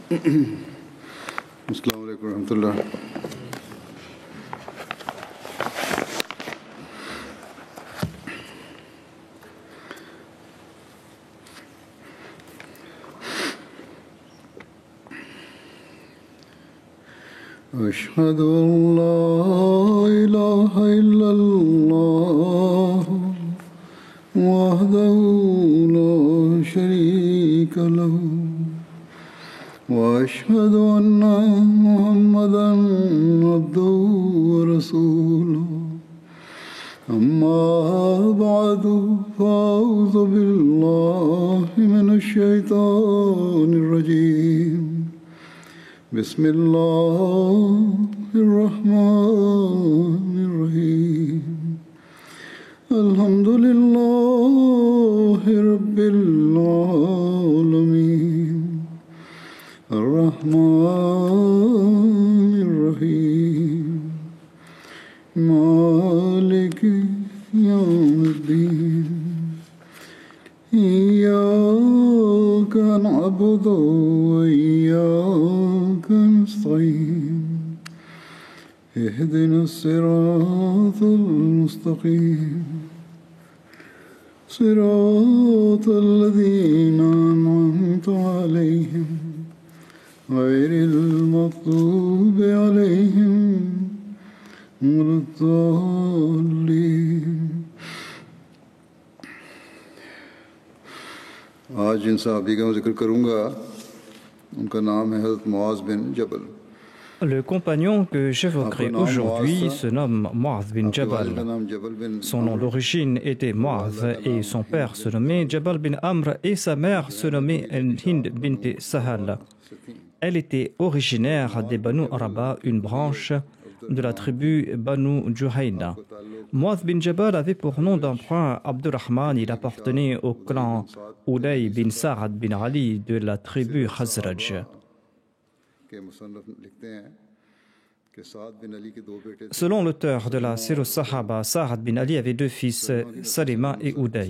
Assalamu alaikum warahmatullah. أشهد أن لا إله إلا الله وحده لا شريك له وأشهد أن محمدا عبده ورسوله أما بعد فأعوذ بالله من الشيطان الرجيم بسم الله الرحمن الرحيم الحمد لله رب العالمين الرحمن الرحيم مالك يوم الدين إياك نعبد وإياك نستعين اهدنا الصراط المستقيم صراط الذين أنعمت عليهم غير المغضوب عليهم ولا الضالين आज जिन सहाबी का मैं जिक्र करूँगा उनका नाम है हज़रत मुआज़ बिन जबल. Le compagnon que j'évoquerai aujourd'hui se nomme Mu'adh bin Jabal. Son nom d'origine était Mu'adh et son père se nommait Jabal bin Amr et sa mère se nommait Hind bint Sahal. Elle était originaire des Banu Araba, une branche de la tribu Banu Juhayna. Mu'adh bin Jabal avait pour nom d'emprunt Abdurrahman. Il appartenait au clan Uday bin Sa'ad bin Ali de la tribu Khazraj. Selon l'auteur de la Sir al-Sahaba, Sa'ad bin Ali avait deux fils, Salima et Uday.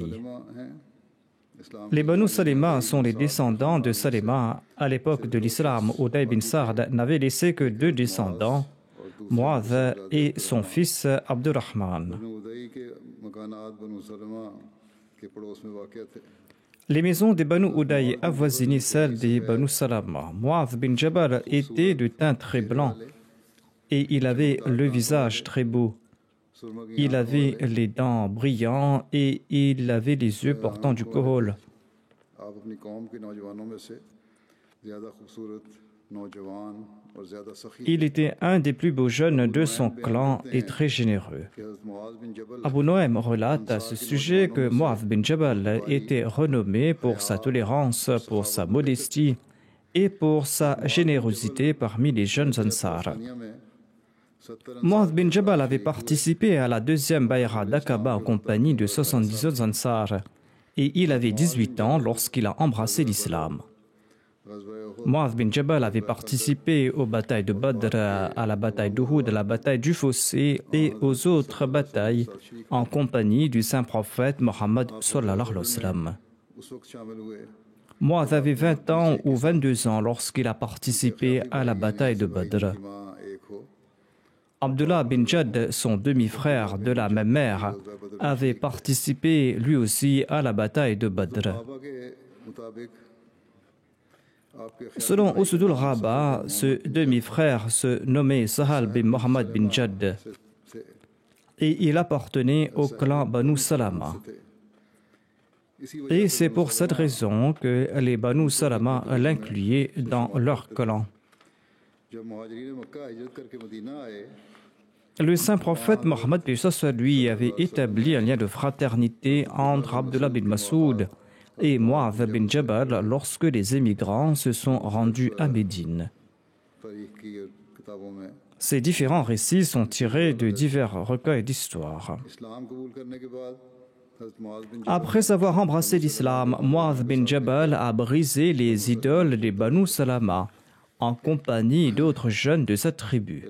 Les Banu Salima sont les descendants de Salima. À l'époque de l'islam, Uday bin Sa'ad n'avait laissé que deux descendants, Mu'adh et son fils Abdurrahman. Les maisons des Banu Uday avoisinaient celles des Banu Salama. Mu'adh bin Jabal était de teint très blanc et il avait le visage très beau. Il avait les dents brillantes et il avait les yeux portant du kohol. Il était un des plus beaux jeunes de son clan et très généreux. Abu Noaim relate à ce sujet que Mu'adh bin Jabal était renommé pour sa tolérance, pour sa modestie et pour sa générosité parmi les jeunes Ansar. Mu'adh bin Jabal avait participé à la deuxième Bayra d'Aqaba en compagnie de 70 autres Ansar et il avait 18 ans lorsqu'il a embrassé l'islam. Mu'adh bin Jabal avait participé aux batailles de Badr, à la bataille d'Uhud, à la bataille du Fossé et aux autres batailles en compagnie du saint prophète Mohammed sallallahu alayhi wa sallam. Mu'adh avait 20 ans ou 22 ans lorsqu'il a participé à la bataille de Badr. Abdullah bin Jad, son demi-frère de la même mère, avait participé lui aussi à la bataille de Badr. Selon Usudul Rabah, ce demi-frère se nommait Sahal bin Mohammed bin Jad et il appartenait au clan Banu Salama. Et c'est pour cette raison que les Banu Salama l'incluaient dans leur clan. Le saint prophète Mohammed lui avait établi un lien de fraternité entre Abdullah bin Masoud et Mu'adh bin Jabal lorsque les émigrants se sont rendus à Médine. Ces différents récits sont tirés de divers recueils d'histoire. Après avoir embrassé l'islam, Mu'adh bin Jabal a brisé les idoles des Banu Salama en compagnie d'autres jeunes de cette tribu.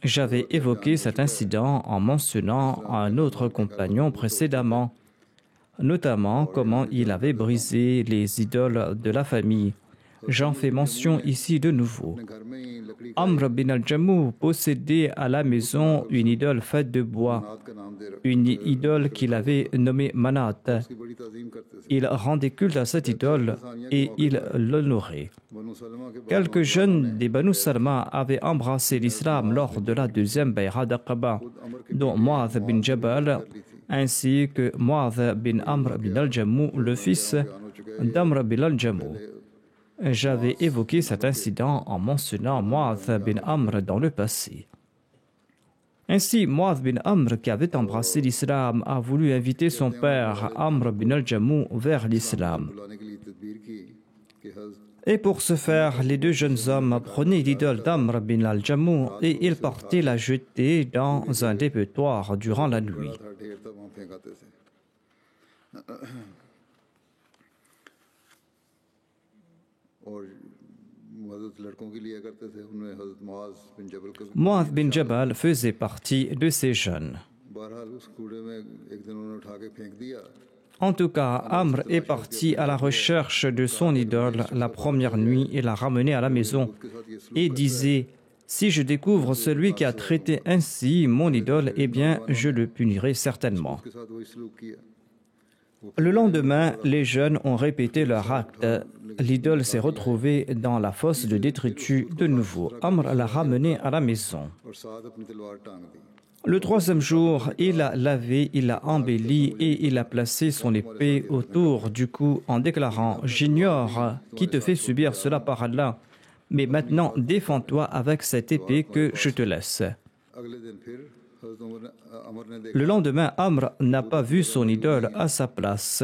J'avais évoqué cet incident en mentionnant un autre compagnon précédemment. notamment comment il avait brisé les idoles de la famille. J'en fais mention ici de nouveau. Amr bin al-Jammu possédait à la maison une idole faite de bois, une idole qu'il avait nommée Manat. Il rendait culte à cette idole et il l'honorait. Quelques jeunes des Banu Salma avaient embrassé l'islam lors de la deuxième Bay'a d'Aqaba, dont Mu'adh bin Jabal, ainsi que Mu'adh bin Amr bin al-Jammu, le fils d'Amr bin al-Jammu. J'avais évoqué cet incident en mentionnant Mu'adh bin Amr dans le passé. Ainsi, Mu'adh bin Amr, qui avait embrassé l'islam, a voulu inviter son père, Amr bin al-Jammu, vers l'islam. Et pour ce faire, les deux jeunes hommes prenaient l'idole d'Amr bin al-Jammu et ils partaient la jeter dans un dépotoir durant la nuit. Mu'adh bin Jabal faisait partie de ces jeunes. En tout cas, Amr est parti à la recherche de son idole la première nuit et l'a ramené à la maison et disait « Si je découvre celui qui a traité ainsi mon idole, eh bien, je le punirai certainement. » Le lendemain, les jeunes ont répété leur acte. L'idole s'est retrouvée dans la fosse de détritus de nouveau. Amr l'a ramenée à la maison. Le troisième jour, il l'a lavé, il l'a embelli et il a placé son épée autour du cou en déclarant « J'ignore qui te fait subir cela par Allah, mais maintenant défends-toi avec cette épée que je te laisse. » Le lendemain, Amr n'a pas vu son idole à sa place.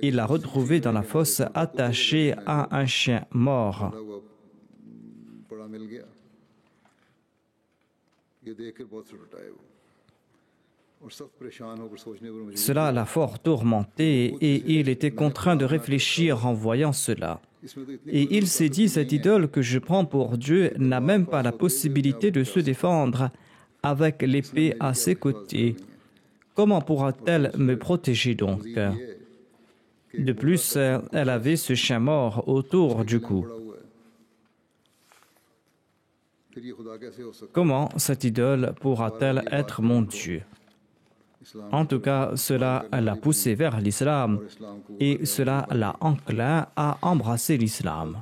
Il l'a retrouvée dans la fosse attachée à un chien mort. Cela l'a fort tourmenté et il était contraint de réfléchir en voyant cela. Et il s'est dit, cette idole que je prends pour Dieu n'a même pas la possibilité de se défendre avec l'épée à ses côtés. Comment pourra-t-elle me protéger donc? De plus, elle avait ce chien mort autour du cou. Comment cette idole pourra-t-elle être mon Dieu? En tout cas, cela l'a poussé vers l'islam et cela l'a enclin à embrasser l'islam.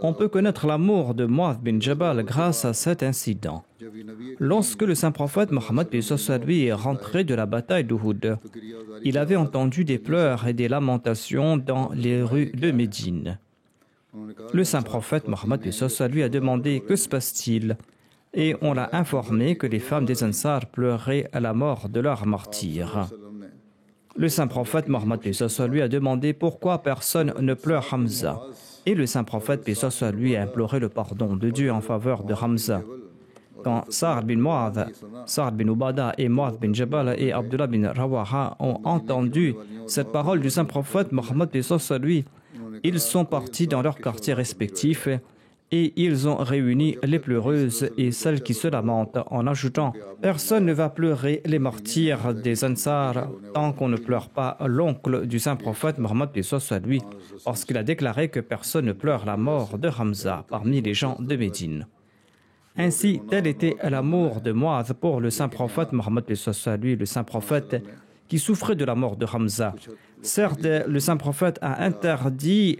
On peut connaître l'amour de Mu'adh bin Jabal grâce à cet incident. Lorsque le saint prophète Mohammed lui est rentré de la bataille d'Uhud, il avait entendu des pleurs et des lamentations dans les rues de Médine. Le saint prophète Mohammed lui a demandé « Que se passe-t-il » et on l'a informé que les femmes des Ansar pleuraient à la mort de leur martyr. Le saint prophète Mohammed lui a demandé pourquoi personne ne pleure Hamza. Et le saint prophète lui a imploré le pardon de Dieu en faveur de Hamza. Quand Sa'd bin Mu'adh, Sa'd bin Ubada et Mu'adh bin Jabal et Abdullah bin Rawaha ont entendu cette parole du saint prophète Mohammed lui, ils sont partis dans leurs quartiers respectifs et ils ont réuni les pleureuses et celles qui se lamentent en ajoutant « Personne ne va pleurer les martyrs des Ansar tant qu'on ne pleure pas l'oncle du saint prophète Mohammed lui, lorsqu'il a déclaré que personne ne pleure la mort de Hamza parmi les gens de Médine. » Ainsi, tel était l'amour de Mu'adh pour le saint prophète Mohammed lui, le saint prophète qui souffrait de la mort de Hamza. Certes, le saint prophète a interdit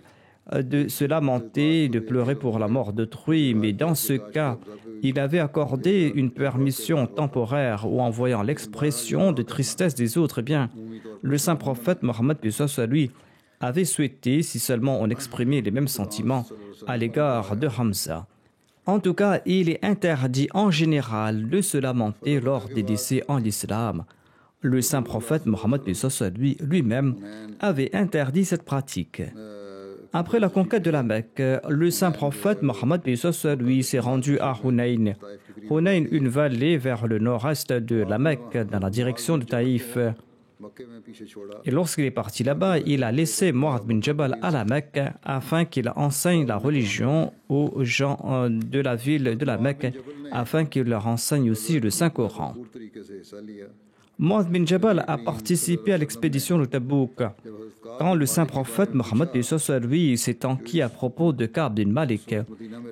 de se lamenter, de pleurer pour la mort d'autrui, mais dans ce cas, il avait accordé une permission temporaire ou en voyant l'expression de tristesse des autres, eh bien, le saint prophète Mohammed lui avait souhaité, si seulement on exprimait les mêmes sentiments à l'égard de Hamza. En tout cas, il est interdit en général de se lamenter lors des décès en islam. Le saint prophète Mohammed lui-même avait interdit cette pratique. Après la conquête de la Mecque, le saint prophète Mohammed lui s'est rendu à Hunayn. Hunayn, une vallée vers le nord-est de la Mecque, dans la direction de Taïf. Et lorsqu'il est parti là-bas, il a laissé Mu'adh bin Jabal à la Mecque afin qu'il enseigne la religion aux gens de la ville de la Mecque, afin qu'il leur enseigne aussi le Saint-Coran. Mu'adh bin Jabal a participé à l'expédition de Tabouk. Quand le saint prophète Mohammed lui s'est enquis à propos de Ka'b bin Malik,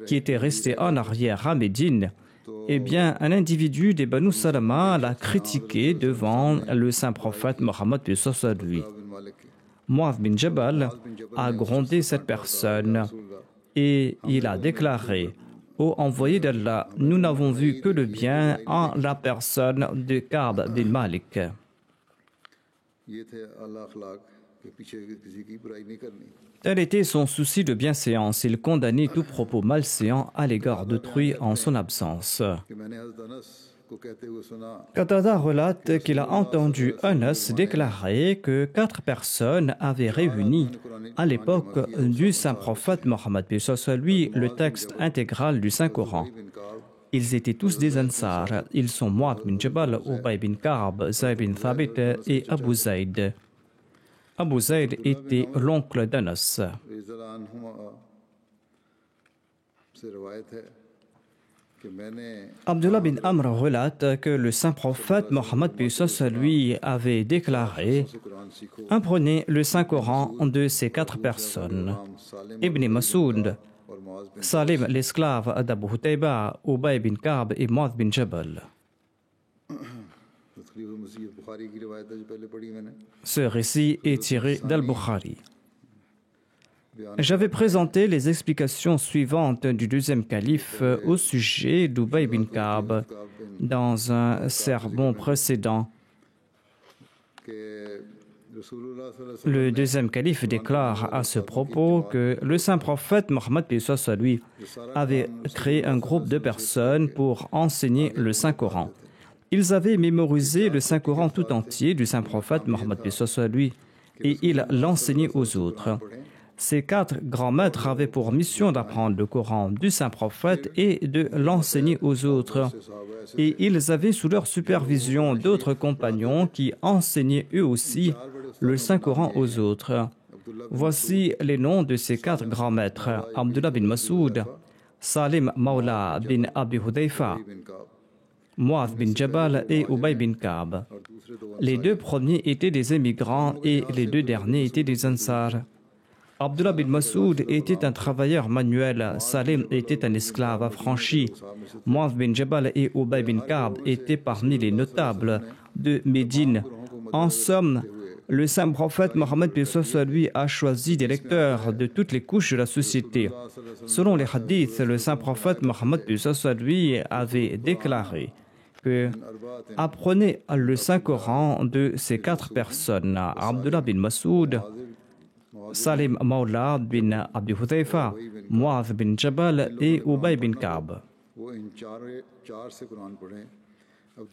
qui était resté en arrière à Médine, eh bien, un individu des Banu Salama l'a critiqué devant le saint prophète Mohammed lui. Mu'adh bin Jabal a grondé cette personne et il a déclaré: ô envoyé d'Allah, nous n'avons vu que le bien en la personne de Ka'b bin Malik. Tel était son souci de bienséance. Il condamnait tout propos malséant à l'égard d'autrui en son absence. Qatada relate qu'il a entendu Anas déclarer que 4 personnes avaient réuni à l'époque du saint prophète Mohammed lui le texte intégral du Saint-Coran. Ils étaient tous des Ansar. Ils sont Mu'adh bin Jabal, Ubay bin Ka'b, Zayd bin Thabit et Abu Zayd. Abu Zayd était l'oncle d'Anas. Abdullah bin Amr relate que le saint prophète Mohammed lui avait déclaré: apprenez le Saint-Coran de ces 4 personnes, Ibn Masoud, Salim l'esclave d'Abu Hutayba, Ubay bin Ka'b et Mu'adh bin Jabal. Ce récit est tiré d'Al-Bukhari. J'avais présenté les explications suivantes du deuxième calife au sujet d'Ubay bin Ka'b dans un sermon précédent. Le deuxième calife déclare à ce propos que le saint prophète Mohammed lui avait créé un groupe de personnes pour enseigner le Saint-Coran. Ils avaient mémorisé le Saint-Coran tout entier du saint prophète Mohammed lui et ils l'enseignaient aux autres. Ces 4 grands maîtres avaient pour mission d'apprendre le Coran du saint prophète et de l'enseigner aux autres. Et ils avaient sous leur supervision d'autres compagnons qui enseignaient eux aussi le Saint-Coran aux autres. Voici les noms de ces 4 grands maîtres: Abdullah bin Masoud, Salim Mawla bin Abi Hudayfa, Mu'adh bin Jabal et Ubay bin Ka'b. Les 2 premiers étaient des émigrants et les 2 derniers étaient des Ansar. Abdullah bin Masoud était un travailleur manuel, Salim était un esclave affranchi, Mu'adh bin Jabal et Ubay bin Ka'b étaient parmi les notables de Médine. En somme, le saint prophète Mohammed lui a choisi des lecteurs de toutes les couches de la société. Selon les hadiths, le saint prophète Mohammed lui avait déclaré que apprenez le Saint-Coran de ces 4 personnes: Abdullah bin Masoud, Salim Mawla bin Abi Hudayfa, Mu'adh bin Jabal et Ubay bin Ka'b.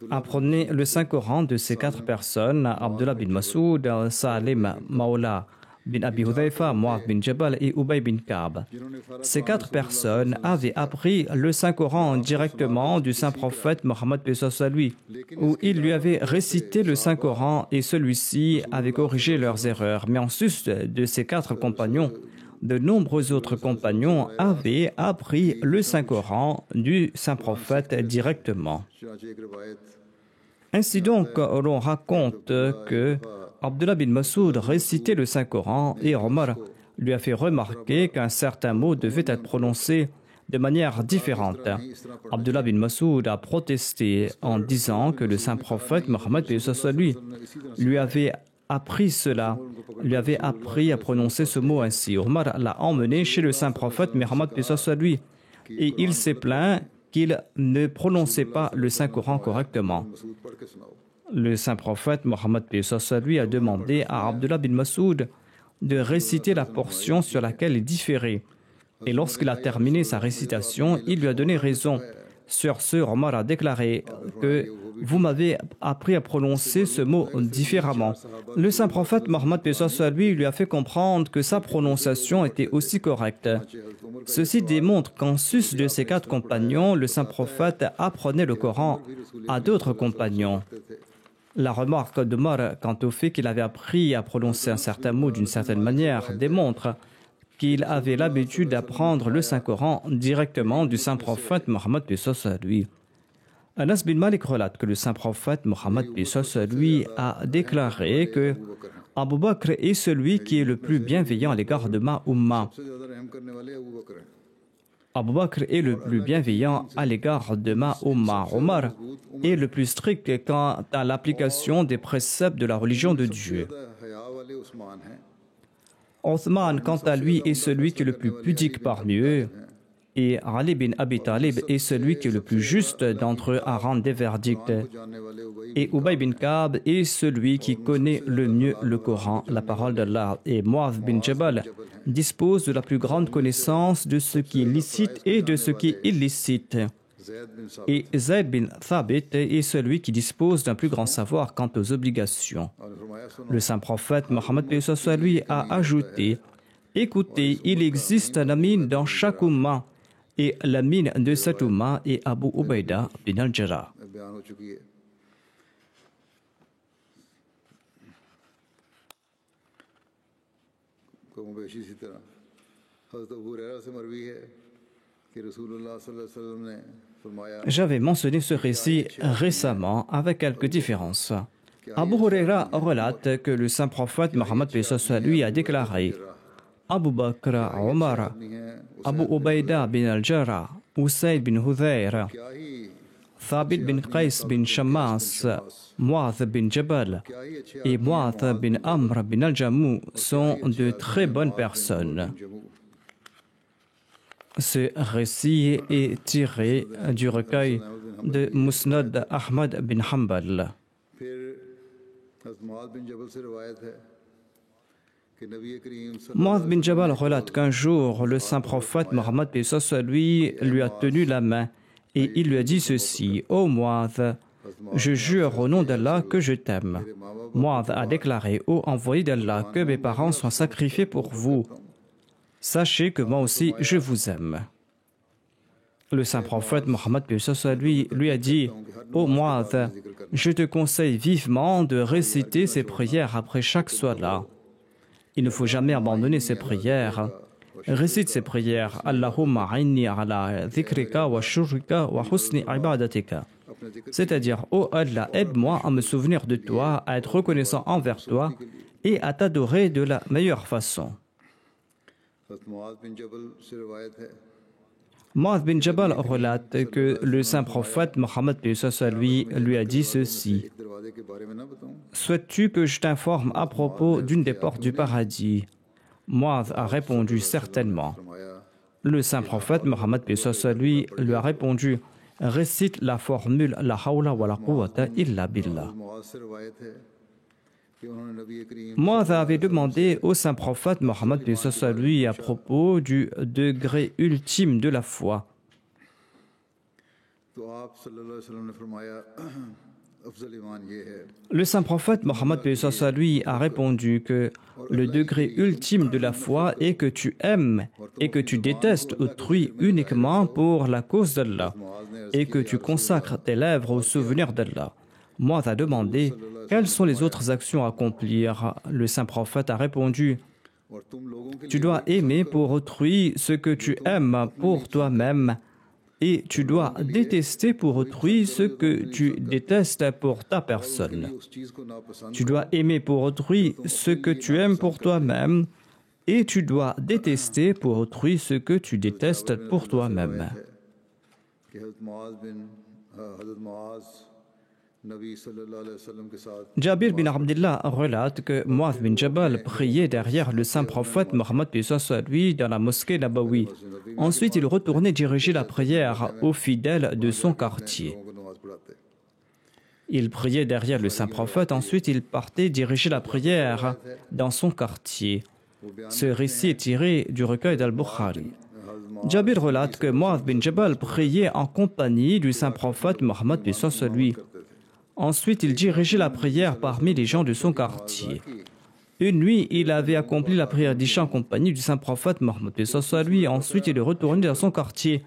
Apprenez le Saint-Coran de ces 4 personnes: Abdullah bin Masoud, Salim Mawla bin Abi Hudayfa, Mu'adh bin Jabal et Ubay bin Ka'b. Ces 4 personnes avaient appris le Saint-Coran directement du saint prophète Mohammed lui, où ils lui avaient récité le Saint-Coran et celui-ci avait corrigé leurs erreurs. Mais en sus de ces 4 compagnons, de nombreux autres compagnons avaient appris le Saint-Coran du saint prophète directement. Ainsi donc, l'on raconte que Abdullah bin Masoud récitait le Saint-Coran et Omar lui a fait remarquer qu'un certain mot devait être prononcé de manière différente. Abdullah bin Masoud a protesté en disant que le saint prophète Mohammed lui avait appris cela, lui avait appris à prononcer ce mot ainsi. Omar l'a emmené chez le saint prophète Mohammed et il s'est plaint qu'il ne prononçait pas le Saint-Coran correctement. Le saint prophète Mohammed lui a demandé à Abdullah bin Masoud de réciter la portion sur laquelle il différait. Et lorsqu'il a terminé sa récitation, il lui a donné raison. Sur ce, Omar a déclaré que vous m'avez appris à prononcer ce mot différemment. Le saint prophète Mohammed lui a fait comprendre que sa prononciation était aussi correcte. Ceci démontre qu'en sus de ses 4 compagnons, le saint prophète apprenait le Coran à d'autres compagnons. La remarque d'Omar quant au fait qu'il avait appris à prononcer un certain mot d'une certaine manière démontre qu'il avait l'habitude d'apprendre le Saint-Coran directement du Saint-Prophète Mohammed à lui. Anas bin Malik relate que le Saint-Prophète Mohammed à lui a déclaré que Abu Bakr est celui qui est le plus bienveillant à l'égard de ma Ummah. Abu Bakr est le plus bienveillant à l'égard de ma Ummah. Omar est le plus strict quant à l'application des préceptes de la religion de Dieu. Othman, quant à lui, est celui qui est le plus pudique parmi eux. Et Ali bin Abi Talib est celui qui est le plus juste d'entre eux à rendre des verdicts. Et Ubay bin Ka'b est celui qui connaît le mieux le Coran, la parole d'Allah. Et Mu'adh bin Jabal dispose de la plus grande connaissance de ce qui est licite et de ce qui est illicite. Et Zayd bin Thabit est celui qui dispose d'un plus grand savoir quant aux obligations. Le saint prophète Mohammed lui a ajouté: écoutez, il existe un amin dans chaque Ummah, et l'amin de cette Ummah est Abu Ubaida bin al-Jarrah. J'avais mentionné ce récit récemment avec quelques différences. Abu Huraira relate que le saint prophète Mohammed lui a déclaré: Abu Bakr, Omar, Abu Ubaida bin al-Jarrah, Usayd bin Hudayr, Thabit bin Qais bin Shammas, Mu'adh bin Jabal et Mu'adh bin Amr bin al-Jammu sont de très bonnes personnes. Ce récit est tiré du recueil de Musnad Ahmad bin Hanbal. Mu'adh bin Jabal relate qu'un jour, le saint prophète Mohammed lui a tenu la main et il lui a dit ceci: Ô Mu'adh, je jure au nom d'Allah que je t'aime. Mu'adh a déclaré: Ô envoyé d'Allah, que mes parents soient sacrifiés pour vous. Sachez que moi aussi je vous aime. Le saint prophète Mohammed lui a dit: Ô Mu'adh, je te conseille vivement de réciter ces prières après chaque salat. Il ne faut jamais abandonner ces prières. Récite ces prières: Allahumma a'inni ala dhikrika wa shukrika wa husni ibadatika. C'est-à-dire: Ô Allah, aide-moi à me souvenir de toi, à être reconnaissant envers toi et à t'adorer de la meilleure façon. Mu'adh bin Jabal relate que le saint prophète Mohammed lui a dit ceci: Souhaites-tu que je t'informe à propos d'une des portes du paradis? Mu'adh a répondu: certainement. Le saint prophète Mohammed lui a répondu: récite la formule la hawla wa la quwwata illa billah. Mu'adh avait demandé au saint prophète Mohammed lui à propos du degré ultime de la foi. Le saint prophète Mohammed lui a répondu que le degré ultime de la foi est que tu aimes et que tu détestes autrui uniquement pour la cause d'Allah et que tu consacres tes lèvres au souvenir d'Allah. Mu'adh a demandé: quelles sont les autres actions à accomplir? Le saint prophète a répondu: tu dois aimer pour autrui ce que tu aimes pour toi-même et tu dois détester pour autrui ce que tu détestes pour ta personne. Tu dois aimer pour autrui ce que tu aimes pour toi-même et tu dois détester pour autrui ce que tu détestes pour toi-même. Jabir bin Abdullah relate que Mu'adh bin Jabal priait derrière le saint prophète Mohammed lui dans la mosquée Nabawi. Ensuite, il retournait diriger la prière aux fidèles de son quartier. Il priait derrière le saint prophète, ensuite il partait diriger la prière dans son quartier. Ce récit est tiré du recueil d'Al-Bukhari. Jabir relate que Mu'adh bin Jabal priait en compagnie du saint prophète Mohammed lui. Ensuite, il dirigeait la prière parmi les gens de son quartier. Une nuit, il avait accompli la prière d'Isha en compagnie du saint prophète Mohammed lui. Ensuite, il est retourné dans son quartier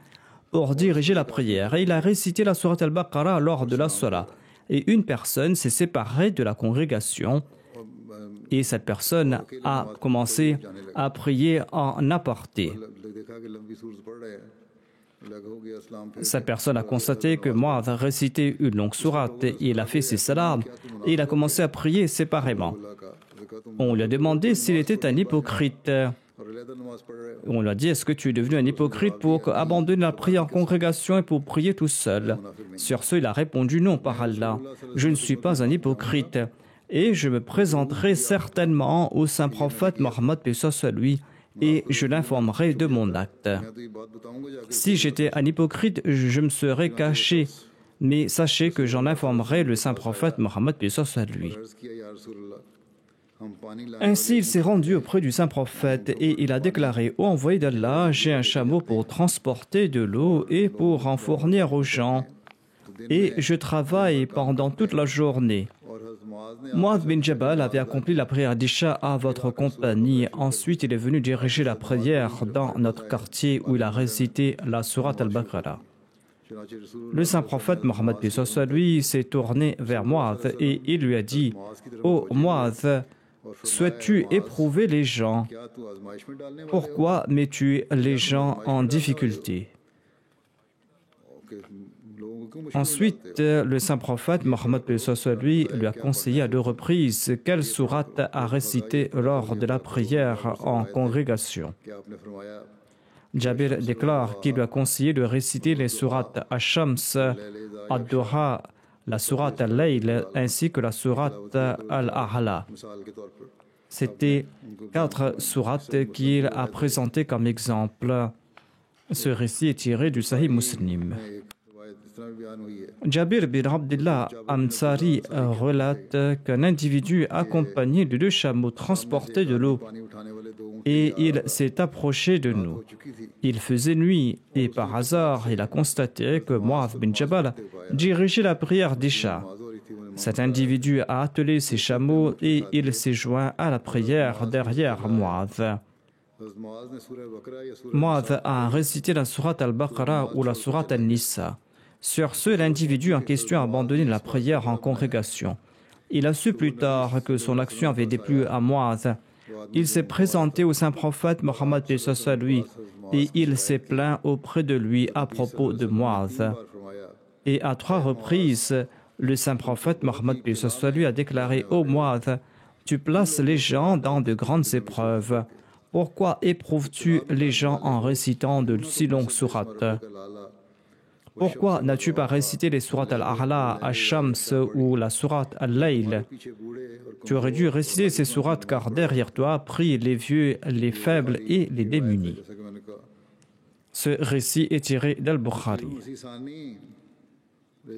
pour diriger la prière. Et il a récité la sourate Al-Baqarah lors de la salat. et une personne s'est séparée de la congrégation et cette personne a commencé à prier en aparté. Cette personne a constaté que Mu'adh récitait une longue sourate et il a fait ses salams et il a commencé à prier séparément. On lui a demandé s'il était un hypocrite. On lui a dit, est-ce que tu es devenu un hypocrite pour abandonner la prière en congrégation et pour prier tout seul? Sur ce, il a répondu, non, par Allah, je ne suis pas un hypocrite et je me présenterai certainement au saint prophète Mohammed paix soit lui et je l'informerai de mon acte. Si j'étais un hypocrite, je me serais caché, mais sachez que j'en informerai le saint prophète Mohammed paix soit lui. Ainsi, il s'est rendu auprès du saint prophète et il a déclaré, ô envoyé d'Allah, j'ai un chameau pour transporter de l'eau et pour en fournir aux gens. Et je travaille pendant toute la journée. Mu'adh bin Jabal avait accompli la prière d'Isha à votre compagnie. Ensuite, il est venu diriger la prière dans notre quartier où il a récité la sourate al-Baqarah. Le saint prophète Mohammed paix soit lui s'est tourné vers Mu'adh et il lui a dit, ô Mu'adh, souhaites-tu éprouver les gens? Pourquoi mets-tu les gens en difficulté? Ensuite, le saint prophète Mohammed paix soit lui a conseillé à 2 reprises quelle sourate à réciter lors de la prière en congrégation. Jabir déclare qu'il lui a conseillé de réciter les sourates Ash-Shams, Ad-Duha, la sourate Al-Layl ainsi que la sourate Al-A'la. C'était 4 sourates qu'il a présentées comme exemple. Ce récit est tiré du Sahih Muslim. Jabir bin Abdullah Ansari relate qu'un individu accompagné de 2 chameaux transportait de l'eau et il s'est approché de nous. Il faisait nuit et par hasard, il a constaté que Mu'adh bin Jabal dirigeait la prière d'Isha. Cet individu a attelé ses chameaux et il s'est joint à la prière derrière Mu'adh. Mu'adh a récité la sourate al-Baqarah ou la sourate al-Nisa. Sur ce, l'individu en question a abandonné la prière en congrégation. Il a su plus tard que son action avait déplu à Mu'adh. Il s'est présenté au saint prophète Mohammed paix soit lui et il s'est plaint auprès de lui à propos de Mu'adh. Et à 3 reprises, le saint prophète Mohammed paix soit lui a déclaré, ô Mu'adh, tu places les gens dans de grandes épreuves. Pourquoi éprouves-tu les gens en récitant de si longues sourates? Pourquoi n'as-tu pas récité les sourates Al-A'la, Ash-Shams ou la sourate Al-Layl? Tu aurais dû réciter ces sourates car derrière toi prient les vieux, les faibles et les démunis. Ce récit est tiré d'Al-Bukhari.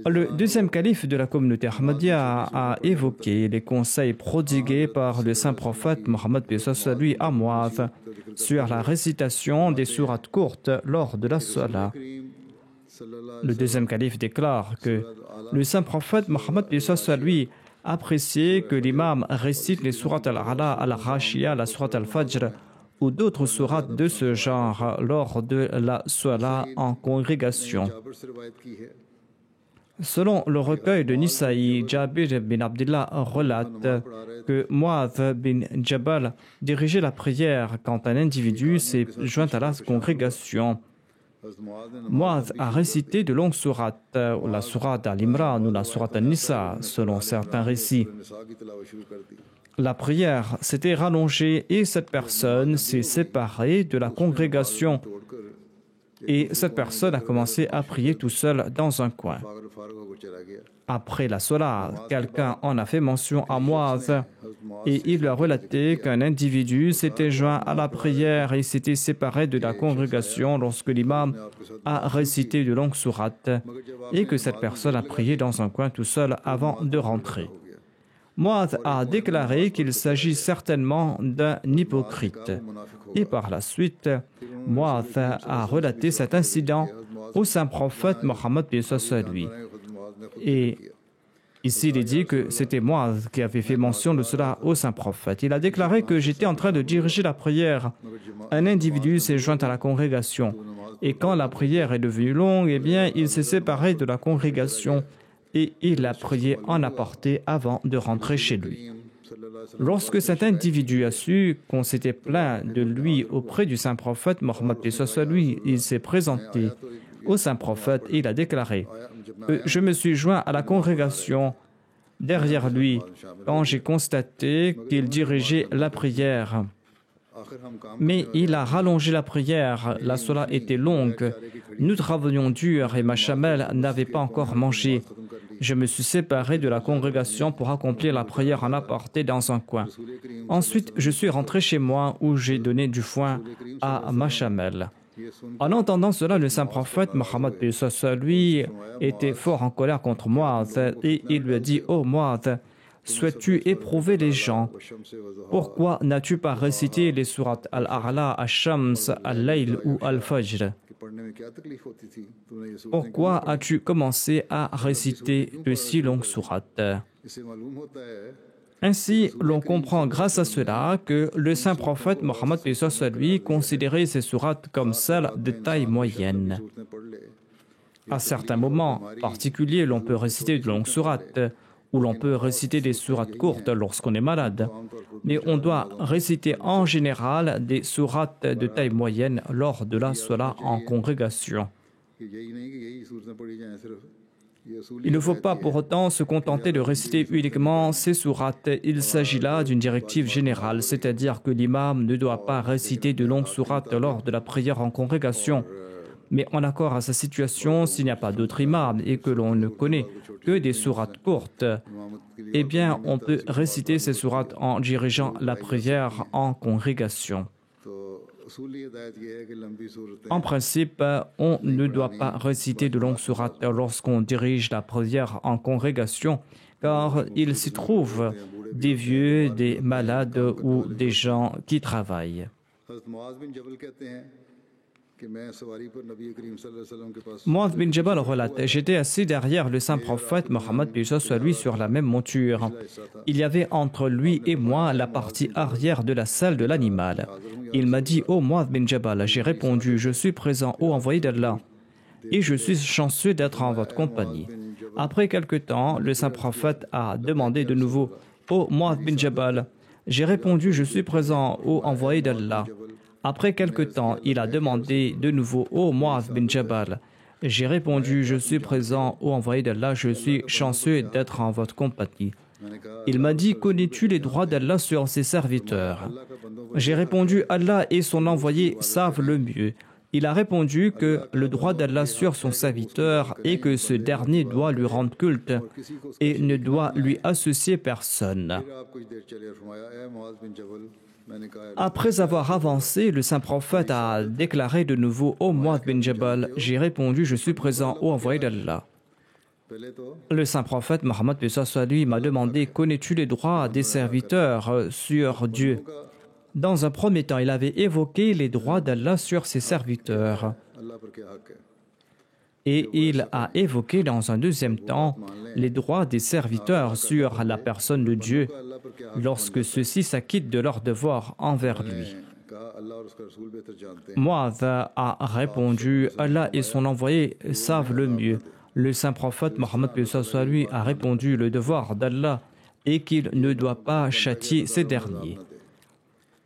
Le 2e calife de la communauté Ahmadiyya a évoqué les conseils prodigués par le saint prophète Mohammed paix soit lui à Mu'adh sur la récitation des sourates courtes lors de la salat. Le 2e calife déclare que le saint prophète Mohammed paix soit lui appréciait que l'imam récite les sourates al-A'la, al-Ghashiyah, la sourate al-Fajr ou d'autres sourates de ce genre lors de la salat en congrégation. Selon le recueil de Nisaï, Jabir bin Abdullah relate que Mu'adh bin Jabal dirigeait la prière quand un individu s'est joint à la congrégation. Mu'adh a récité de longues sourates, la sourate Al-Imran ou la sourate An-Nisa, selon certains récits. La prière s'était rallongée et cette personne s'est séparée de la congrégation. Et cette personne a commencé à prier tout seul dans un coin. Après la salat, quelqu'un en a fait mention à Mu'adh et il lui a relaté qu'un individu s'était joint à la prière et s'était séparé de la congrégation lorsque l'imam a récité de longues sourates et que cette personne a prié dans un coin tout seul avant de rentrer. Mu'adh a déclaré qu'il s'agit certainement d'un hypocrite. Et par la suite, Mu'adh a relaté cet incident au saint prophète Mohammed paix soit lui. Et ici, il est dit que c'était Mu'adh qui avait fait mention de cela au saint prophète. Il a déclaré que j'étais en train de diriger la prière. Un individu s'est joint à la congrégation. Et quand la prière est devenue longue, eh bien, il s'est séparé de la congrégation. et il a prié en apporté avant de rentrer chez lui. Lorsque cet individu a su qu'on s'était plaint de lui auprès du saint prophète Mohammed lui, il s'est présenté au saint prophète et il a déclaré « Je me suis joint à la congrégation derrière lui quand j'ai constaté qu'il dirigeait la prière. Mais il a rallongé la prière, la sola était longue. Nous travaillions dur et ma chamelle n'avait pas encore mangé. Je me suis séparé de la congrégation pour accomplir la prière en aparté dans un coin. Ensuite, je suis rentré chez moi où j'ai donné du foin à ma chamelle. » En entendant cela, le saint prophète Mohammed lui était fort en colère contre Mu'adh et il lui a dit « Oh Mu'adh, souhaites-tu éprouver les gens? Pourquoi n'as-tu pas récité les sourates Al-A'la, Al-Shams, Al-Layl ou Al-Fajr? Pourquoi as-tu commencé à réciter de si longues sourates ?» Ainsi, l'on comprend grâce à cela que le saint prophète Mohammed lui considérait ces sourates comme celles de taille moyenne. À certains moments particuliers, l'on peut réciter de longues sourates, ou l'on peut réciter des sourates courtes lorsqu'on est malade. Mais on doit réciter en général des sourates de taille moyenne lors de la salat en congrégation. Il ne faut pas pour autant se contenter de réciter uniquement ces sourates. Il s'agit là d'une directive générale, c'est-à-dire que l'imam ne doit pas réciter de longues sourates lors de la prière en congrégation. Mais en accord à sa situation, s'il n'y a pas d'autre imam et que l'on ne connaît que des sourates courtes, eh bien, on peut réciter ces sourates en dirigeant la prière en congrégation. En principe, on ne doit pas réciter de longues sourates lorsqu'on dirige la prière en congrégation, car il s'y trouve des vieux, des malades ou des gens qui travaillent. Mu'adh bin Jabal relate, j'étais assis derrière le saint prophète Mohammed lui sur la même monture. Il y avait entre lui et moi la partie arrière de la selle de l'animal. Il m'a dit, ô Mu'adh bin Jabal, j'ai répondu, je suis présent, ô envoyé d'Allah, et je suis chanceux d'être en votre compagnie. Après quelque temps, le saint prophète a demandé de nouveau, ô Mu'adh bin Jabal, j'ai répondu, je suis présent, ô envoyé d'Allah. Après quelque temps, il a demandé de nouveau, ô Mu'adh bin Jabal. J'ai répondu, je suis présent, ô envoyé d'Allah, je suis chanceux d'être en votre compagnie. Il m'a dit, connais-tu les droits d'Allah sur ses serviteurs? J'ai répondu, Allah et son envoyé savent le mieux. Il a répondu que le droit d'Allah sur son serviteur est que ce dernier doit lui rendre culte et ne doit lui associer personne. Après avoir avancé, le saint prophète a déclaré de nouveau, ô Mu'adh bin Jabal, j'ai répondu, je suis présent, ô envoyé d'Allah. Le saint prophète Mohammed lui m'a demandé, connais-tu les droits des serviteurs sur Dieu? Dans un premier temps, il avait évoqué les droits d'Allah sur ses serviteurs. Et il a évoqué dans un deuxième temps les droits des serviteurs sur la personne de Dieu lorsque ceux-ci s'acquittent de leurs devoirs envers lui. Mu'adh a répondu, Allah et son envoyé savent le mieux. Le saint prophète Mohammed lui a répondu, le devoir d'Allah est qu'il ne doit pas châtier ces derniers.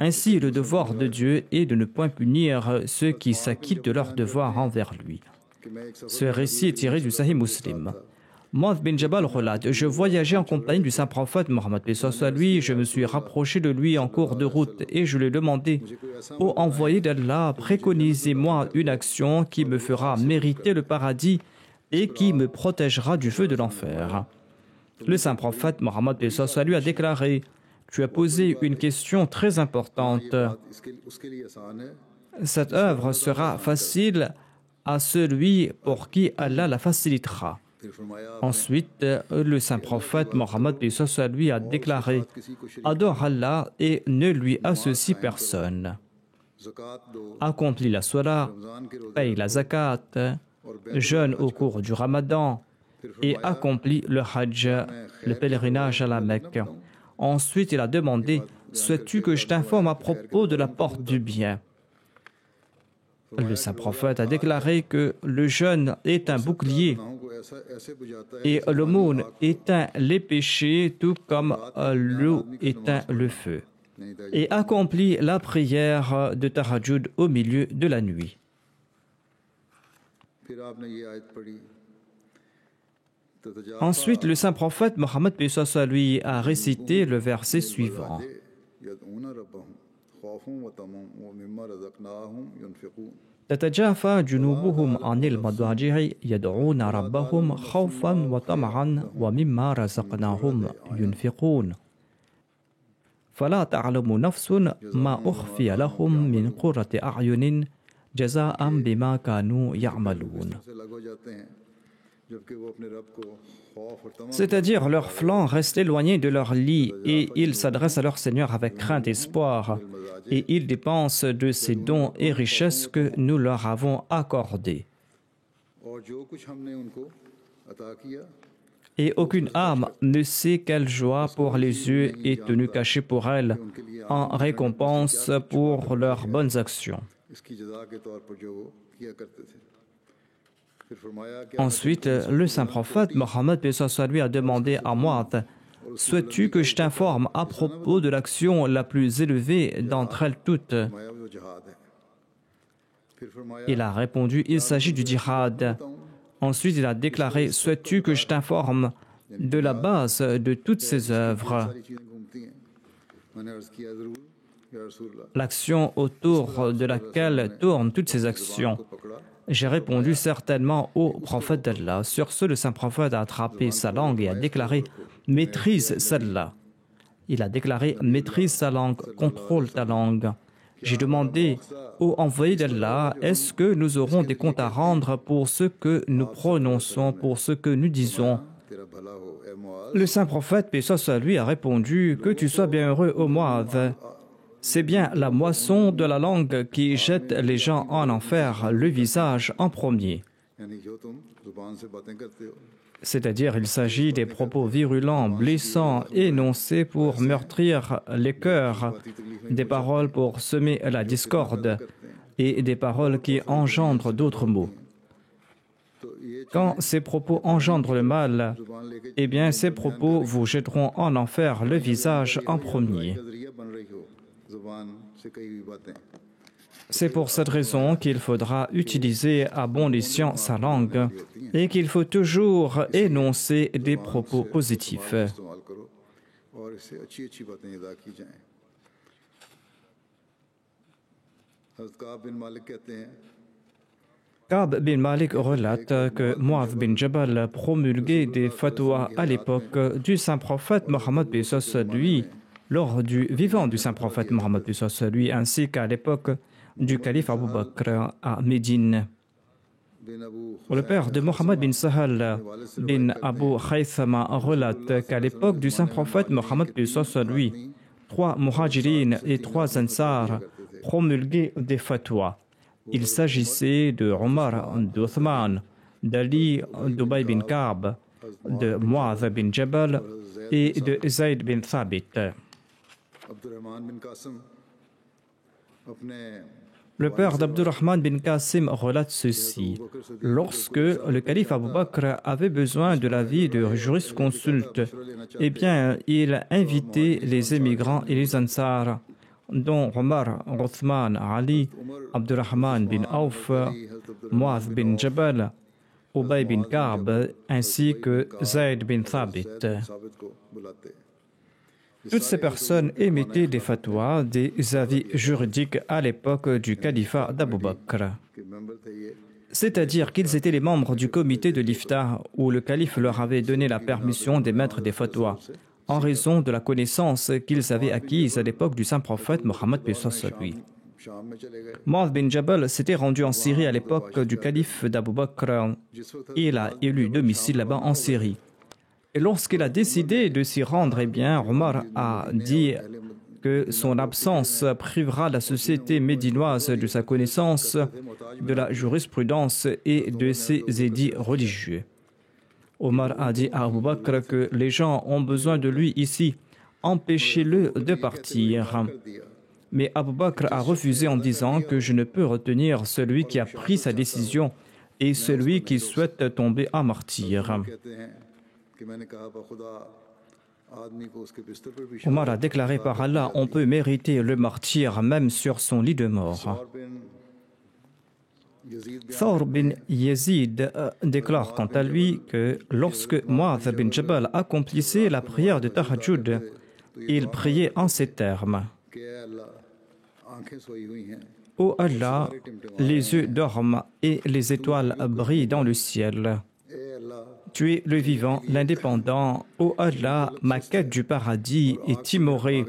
Ainsi, le devoir de Dieu est de ne point punir ceux qui s'acquittent de leurs devoirs envers lui. Ce récit est tiré du Sahih Muslim. Mu'adh bin Jabal relate, je voyageais en compagnie du saint prophète Mohammed lui, je me suis rapproché de lui en cours de route et je lui ai demandé, ô envoyé d'Allah, préconisez-moi une action qui me fera mériter le paradis et qui me protégera du feu de l'enfer. Le saint prophète Mohammed lui a déclaré, tu as posé une question très importante. Cette œuvre sera facile à celui pour qui Allah la facilitera. Ensuite, le saint prophète Mohammed lui a déclaré, adore Allah et ne lui associe personne. Accomplis la salat, paye la zakat, jeûne au cours du ramadan et accomplis le hajj, le pèlerinage à la Mecque. Ensuite, il a demandé, souhaites-tu que je t'informe à propos de la porte du bien? Le saint prophète a déclaré que le jeûne est un bouclier et l'aumône éteint les péchés tout comme l'eau éteint le feu, et accomplit la prière de Tahajjud au milieu de la nuit. Ensuite, le saint prophète Mohammed lui a récité le verset suivant. تتجافى جنوبهم عن المضاجع يدعون ربهم خوفا وطمعا ومما رزقناهم ينفقون فلا تعلم نفس ما أخفي لهم من قرة أعين جزاء بما كانوا يعملون. C'est-à-dire leur flanc reste éloigné de leur lit et ils s'adressent à leur Seigneur avec crainte et espoir et ils dépensent de ces dons et richesses que nous leur avons accordés. Et aucune âme ne sait quelle joie pour les yeux est tenue cachée pour elle en récompense pour leurs bonnes actions. Ensuite, le saint prophète Mohammed lui a demandé à Mu'adh, « Souhaites-tu que je t'informe à propos de l'action la plus élevée d'entre elles toutes ?» Il a répondu, « Il s'agit du djihad. » Ensuite, il a déclaré, « Souhaites-tu que je t'informe de la base de toutes ces œuvres ?» L'action autour de laquelle tournent toutes ces actions. J'ai répondu certainement au prophète d'Allah. Sur ce, le saint prophète a attrapé sa langue et a déclaré « Maîtrise celle-là ». Il a déclaré « Maîtrise sa langue, contrôle ta langue ». J'ai demandé au envoyé d'Allah « Est-ce que nous aurons des comptes à rendre pour ce que nous prononçons, pour ce que nous disons ?» Le saint prophète, paix soit sur lui, a répondu « Que tu sois bien heureux, ô Mu'adh. C'est bien la moisson de la langue qui jette les gens en enfer, le visage en premier. » C'est-à-dire, il s'agit des propos virulents, blessants, énoncés pour meurtrir les cœurs, des paroles pour semer la discorde et des paroles qui engendrent d'autres maux. Quand ces propos engendrent le mal, eh bien, ces propos vous jetteront en enfer le visage en premier. C'est pour cette raison qu'il faudra utiliser à bon escient sa langue et qu'il faut toujours énoncer des propos positifs. Ka'b bin Malik relate que Mu'adh bin Jabal promulguait des fatwas à l'époque du saint prophète Mohammed lui, lors du vivant du saint prophète Mohammed lui, ainsi qu'à l'époque du calife Abu Bakr à Médine. Le père de Mohammed bin Sahal bin Abu Khaythama relate qu'à l'époque du saint prophète Mohammed lui, 3 muhajirin et 3 ansar promulguaient des fatwas. Il s'agissait de Omar, d'Uthman, d'Ali, d'Ubay bin Ka'b, de Mu'adh bin Jabal et de Zayd bin Thabit. Le père d'Abdurrahman bin Qasim relate ceci. Lorsque le calife Abu Bakr avait besoin de l'avis de jurisconsulte, eh bien, il invitait les émigrants et les ansars, dont Omar, Uthman, Ali, Abdurrahman bin Auf, Mu'adh bin Jabal, Ubay bin Ka'b, ainsi que Zayd bin Thabit. Toutes ces personnes émettaient des fatwas, des avis juridiques à l'époque du califat d'Abu Bakr. C'est-à-dire qu'ils étaient les membres du comité de l'Iftar où le calife leur avait donné la permission d'émettre des fatwas, en raison de la connaissance qu'ils avaient acquise à l'époque du saint prophète Mohammed lui. Mu'adh bin Jabal s'était rendu en Syrie à l'époque du calife d'Abu Bakr. Il a élu domicile là-bas en Syrie. Et lorsqu'il a décidé de s'y rendre, eh bien, Omar a dit que son absence privera la société médinoise de sa connaissance, de la jurisprudence et de ses édits religieux. Omar a dit à Abu Bakr que les gens ont besoin de lui ici, empêchez-le de partir. Mais Abu Bakr a refusé en disant que je ne peux retenir celui qui a pris sa décision et celui qui souhaite tomber en martyr. Omar a déclaré par Allah, on peut mériter le martyr même sur son lit de mort. Thawr bin Yazid déclare quant à lui que lorsque Mu'adh bin Jabal accomplissait la prière de Tahajjud, il priait en ces termes. Ô Allah, les yeux dorment et les étoiles brillent dans le ciel. Tu es le vivant, l'indépendant. Ô Allah, ma quête du paradis est timorée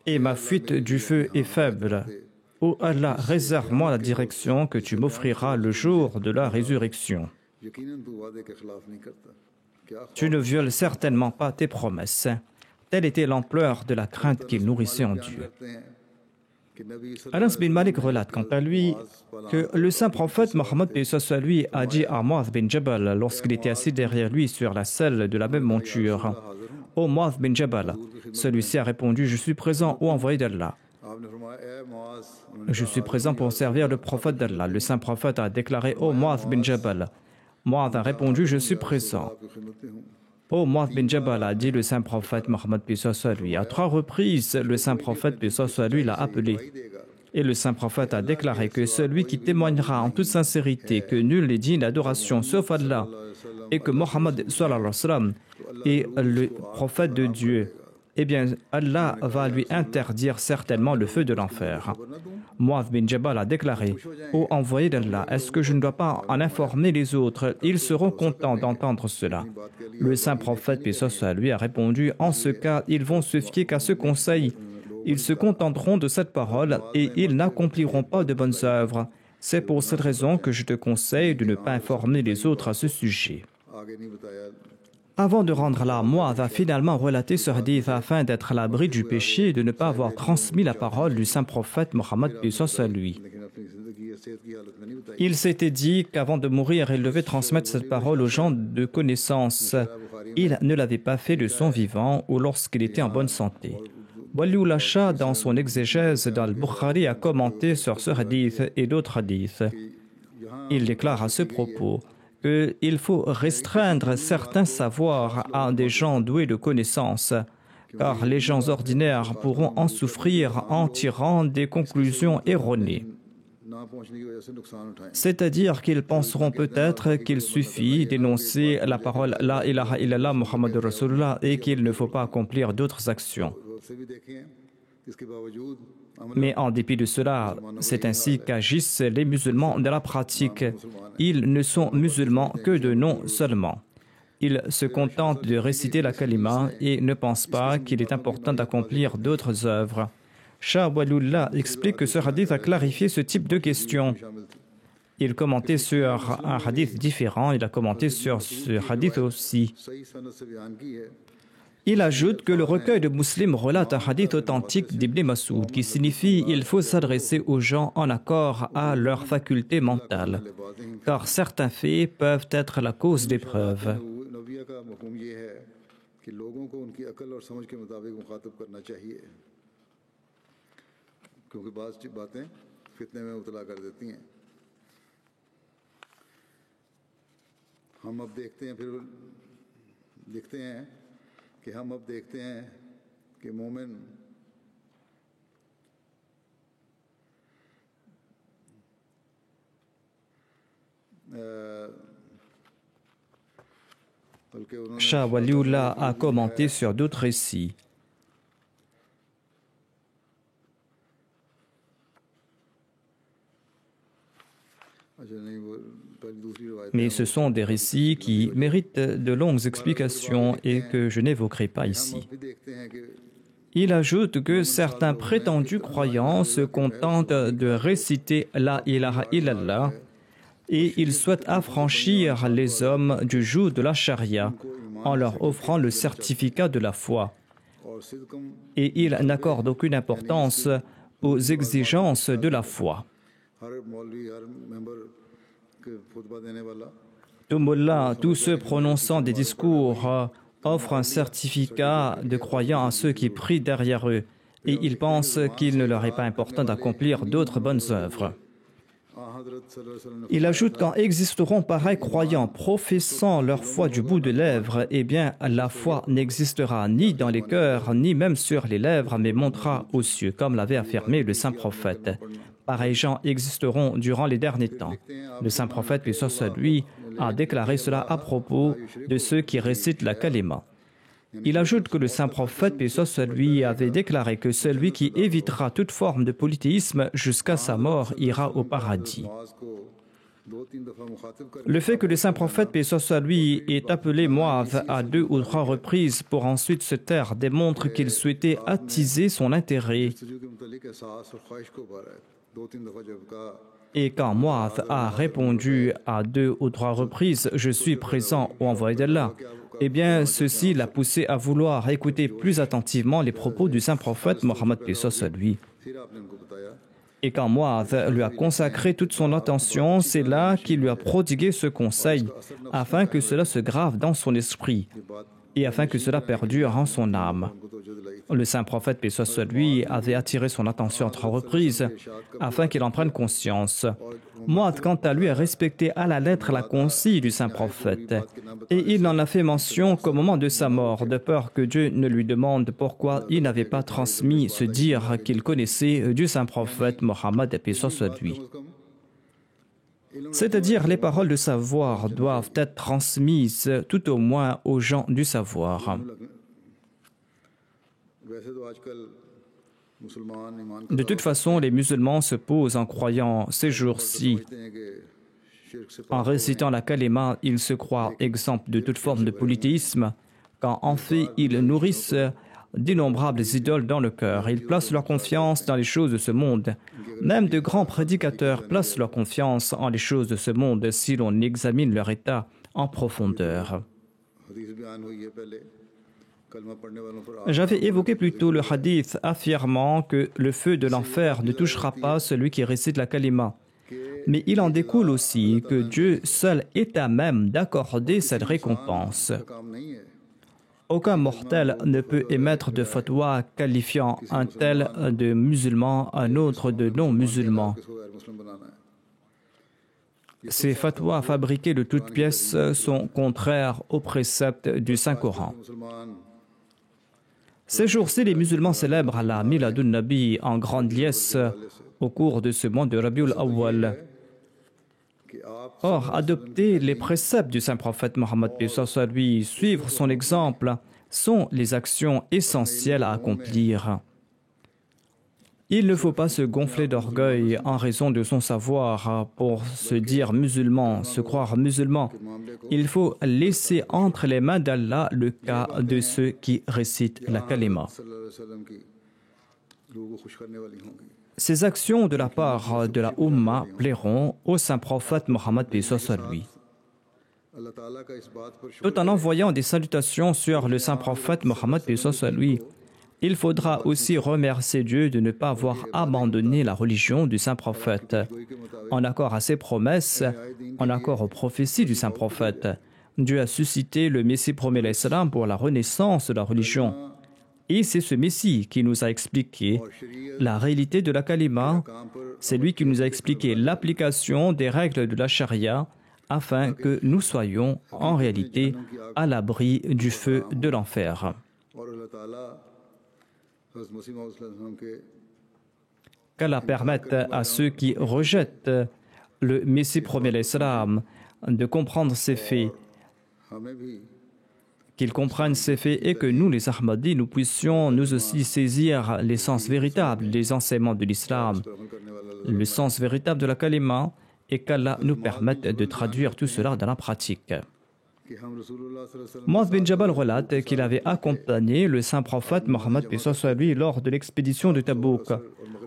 et ma fuite du feu est faible. Ô Allah, réserve-moi la direction que tu m'offriras le jour de la résurrection. Tu ne violes certainement pas tes promesses. Telle était l'ampleur de la crainte qu'il nourrissait en Dieu. Anas bin Malik relate quant à lui que le saint prophète Mohammed lui a dit à Mu'adh bin Jabal lorsqu'il était assis derrière lui sur la selle de la même monture: Ô Mu'adh bin Jabal, celui-ci a répondu: Je suis présent, ô envoyé d'Allah. Je suis présent pour servir le prophète d'Allah. Le saint prophète a déclaré: Ô Mu'adh bin Jabal. Mu'adh a répondu: Je suis présent. Ô Mu'adh bin Jabal, a dit le saint prophète Mohammed lui. À 3 reprises, le saint prophète lui l'a appelé. Et le saint prophète a déclaré que celui qui témoignera en toute sincérité que nul n'est digne d'adoration sauf Allah et que Mohammed est le prophète de Dieu, eh bien Allah va lui interdire certainement le feu de l'enfer. Mu'adh bin Jabal a déclaré: Ô envoyé d'Allah, est-ce que je ne dois pas en informer les autres? Ils seront contents d'entendre cela. Le saint prophète, paix soit sur lui, a répondu: En ce cas, ils vont se fier qu'à ce conseil. Ils se contenteront de cette parole et ils n'accompliront pas de bonnes œuvres. C'est pour cette raison que je te conseille de ne pas informer les autres à ce sujet. Avant de rendre là, Mu'adh a finalement relaté ce hadith afin d'être à l'abri du péché et de ne pas avoir transmis la parole du saint prophète Mohammed à lui. Il s'était dit qu'avant de mourir, il devait transmettre cette parole aux gens de connaissance. Il ne l'avait pas fait de son vivant ou lorsqu'il était en bonne santé. Waliullah Shah, dans son exégèse d'Al-Bukhari, a commenté sur ce hadith et d'autres hadiths. Il déclare à ce propos qu'il faut restreindre certains savoirs à des gens doués de connaissances, car les gens ordinaires pourront en souffrir en tirant des conclusions erronées. C'est-à-dire qu'ils penseront peut-être qu'il suffit d'énoncer la parole La ilaha illallah Muhammadur Rasulullah et qu'il ne faut pas accomplir d'autres actions. Mais en dépit de cela, c'est ainsi qu'agissent les musulmans de la pratique. Ils ne sont musulmans que de nom seulement. Ils se contentent de réciter la kalima et ne pensent pas qu'il est important d'accomplir d'autres œuvres. Shah Waliullah explique que ce hadith a clarifié ce type de question. Il commentait sur un hadith différent, il a commenté sur ce hadith aussi. Il ajoute que le recueil de Muslim relate un hadith authentique d'Ibn Mas'ud qui signifie qu'il faut s'adresser aux gens en accord à leur faculté mentale, car certains faits peuvent être la cause d'épreuves. कि हम अब देखते हैं कि मोमिन Shah Waliullah a commenté sur d'autres récits. Mais ce sont des récits qui méritent de longues explications et que je n'évoquerai pas ici. Il ajoute que certains prétendus croyants se contentent de réciter La ilaha illallah et ils souhaitent affranchir les hommes du joug de la charia en leur offrant le certificat de la foi. Et ils n'accordent aucune importance aux exigences de la foi. Tout mullah, tous ceux prononçant des discours offrent un certificat de croyants à ceux qui prient derrière eux. et ils pensent qu'il ne leur est pas important d'accomplir d'autres bonnes œuvres. Il ajoute quand existeront pareils croyants professant leur foi du bout des lèvres, eh bien la foi n'existera ni dans les cœurs, ni même sur les lèvres, mais montera aux cieux, comme l'avait affirmé le saint prophète. Pareils gens existeront durant les derniers temps. Le saint prophète, paix soit sur lui, a déclaré cela à propos de ceux qui récitent la kalima. Il ajoute que le saint prophète, paix soit sur lui, avait déclaré que celui qui évitera toute forme de polythéisme jusqu'à sa mort ira au paradis. Le fait que le saint prophète, paix soit sur lui, ait appelé Mu'adh à 2 ou 3 reprises pour ensuite se taire démontre qu'il souhaitait attiser son intérêt. Et quand Mu'adh a répondu à 2 ou 3 reprises « Je suis présent au envoyé d'Allah », eh bien, ceci l'a poussé à vouloir écouter plus attentivement les propos du saint prophète Mohammed paix soit sur lui. Et quand Mu'adh lui a consacré toute son attention, c'est là qu'il lui a prodigué ce conseil, afin que cela se grave dans son esprit et afin que cela perdure en son âme. Le saint prophète, paix soit sur lui, avait attiré son attention à 3 reprises, afin qu'il en prenne conscience. Mu'adh, quant à lui, a respecté à la lettre la consigne du saint prophète, et il n'en a fait mention qu'au moment de sa mort, de peur que Dieu ne lui demande pourquoi il n'avait pas transmis ce dire qu'il connaissait du saint prophète Mohammed, paix soit sur lui. C'est-à-dire, les paroles de savoir doivent être transmises tout au moins aux gens du savoir. De toute façon, les musulmans se posent en croyant ces jours-ci. En récitant la kalima, ils se croient exempts de toute forme de polythéisme, quand en fait ils nourrissent d'innombrables idoles dans le cœur. Ils placent leur confiance dans les choses de ce monde. Même de grands prédicateurs placent leur confiance en les choses de ce monde si l'on examine leur état en profondeur. J'avais évoqué plus tôt le hadith affirmant que le feu de l'enfer ne touchera pas celui qui récite la kalima. Mais il en découle aussi que Dieu seul est à même d'accorder cette récompense. Aucun mortel ne peut émettre de fatwa qualifiant un tel de musulman, un autre de non-musulman. Ces fatwas fabriqués de toutes pièces sont contraires aux préceptes du Saint-Coran. Ces jours-ci, les musulmans célèbrent la Miladun Nabi en grande liesse au cours de ce mois de Rabiul Awwal. Or, adopter les préceptes du saint prophète Mohammed paix soit sur lui, suivre son exemple, sont les actions essentielles à accomplir. Il ne faut pas se gonfler d'orgueil en raison de son savoir pour se dire musulman, se croire musulman. Il faut laisser entre les mains d'Allah le cas de ceux qui récitent la kalima. Ces actions de la part de la Ummah plairont au saint prophète Mohammed paix soit sur lui. Tout en envoyant des salutations sur le saint prophète Mohammed paix soit sur lui, il faudra aussi remercier Dieu de ne pas avoir abandonné la religion du saint prophète. En accord à ses promesses, en accord aux prophéties du saint prophète, Dieu a suscité le Messie promis l'Islam pour la renaissance de la religion. Et c'est ce Messie qui nous a expliqué la réalité de la kalima, c'est lui qui nous a expliqué l'application des règles de la charia afin que nous soyons en réalité à l'abri du feu de l'enfer. Qu'Allah permette à ceux qui rejettent le Messie promis l'Islam de comprendre ces faits, qu'ils comprennent ces faits et que nous, les Ahmadis, nous puissions nous aussi saisir l'essence véritable des enseignements de l'islam, le sens véritable de la kalima, et qu'Allah nous permette de traduire tout cela dans la pratique. Mu'adh bin Jabal relate qu'il avait accompagné le saint prophète Mohammed paix soit sur lui lors de l'expédition de Tabouk.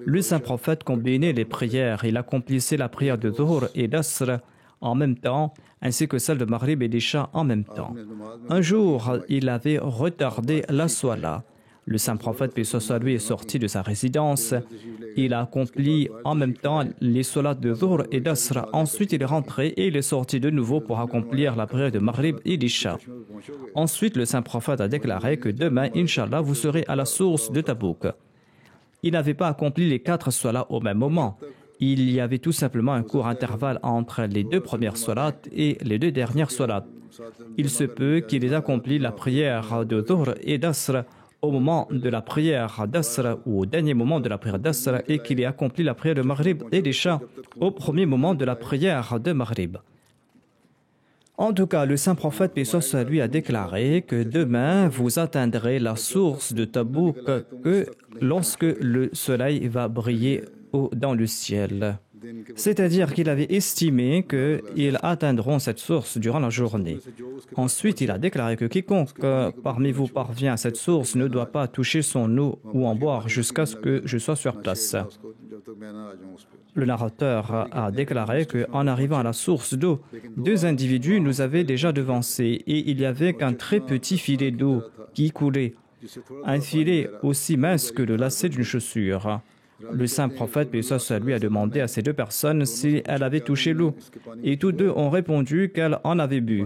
Le saint prophète combinait les prières, il accomplissait la prière de Dhuhr et d'Asr en même temps, ainsi que celle de Maghrib et d'Isha en même temps. Un jour, il avait retardé la Swala. Le saint prophète paix soit sur lui est sorti de sa résidence. Il a accompli en même temps les solats de Dhuhr et d'Asr. Ensuite, il est rentré et il est sorti de nouveau pour accomplir la prière de Maghrib et d'Isha. Ensuite, le saint prophète a déclaré que demain, Inch'Allah, vous serez à la source de Tabouk. il n'avait pas accompli les 4 salats au même moment. Il y avait tout simplement un court intervalle entre les 2 premières salats et les 2 dernières salats. Il se peut qu'il ait accompli la prière de Dhuhr et d'Asr au moment de la prière d'Asr ou au dernier moment de la prière d'Asr et qu'il ait accompli la prière de Maghrib et d'Isha au premier moment de la prière de Maghrib. En tout cas, le saint prophète, paix soit sur lui, a déclaré que demain vous atteindrez la source de Tabouk que lorsque le soleil va briller dans le ciel. C'est-à-dire qu'il avait estimé qu'ils atteindront cette source durant la journée. Ensuite, il a déclaré que quiconque parmi vous parvient à cette source ne doit pas toucher son eau ou en boire jusqu'à ce que je sois sur place. Le narrateur a déclaré qu'en arrivant à la source d'eau, 2 individus nous avaient déjà devancés et il y avait qu'un très petit filet d'eau qui coulait, un filet aussi mince que le lacet d'une chaussure. Le saint prophète, paix soit sur lui, a demandé à ces 2 personnes si elles avaient touché l'eau, et tous 2 ont répondu qu'elles en avaient bu.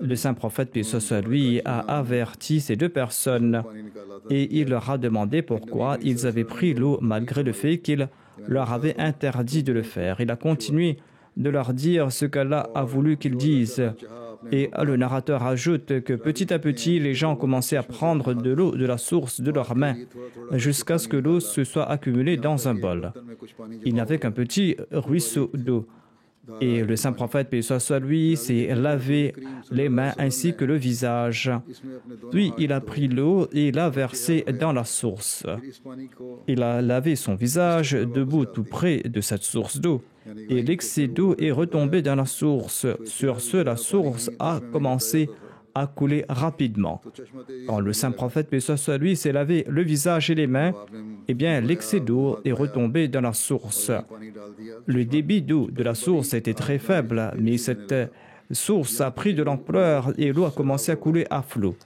Le saint prophète, paix soit sur lui, a averti ces 2 personnes, et il leur a demandé pourquoi ils avaient pris l'eau malgré le fait qu'il leur avait interdit de le faire. Il a continué de leur dire ce qu'Allah a voulu qu'ils disent. Et le narrateur ajoute que petit à petit, les gens commençaient à prendre de l'eau de la source de leurs mains jusqu'à ce que l'eau se soit accumulée dans un bol. Il n'y avait qu'un petit ruisseau d'eau. Et le saint prophète, paix soit sur lui, s'est lavé les mains ainsi que le visage. Puis il a pris l'eau et l'a versée dans la source. Il a lavé son visage debout tout près de cette source d'eau. Et l'excès d'eau est retombé dans la source. Sur ce, la source a commencé à couler rapidement. Quand le saint prophète, paix soit sur lui, s'est lavé le visage et les mains, eh bien, l'excès d'eau est retombé dans la source. Le débit d'eau de la source était très faible, mais cette source a pris de l'ampleur et l'eau a commencé à couler à flot.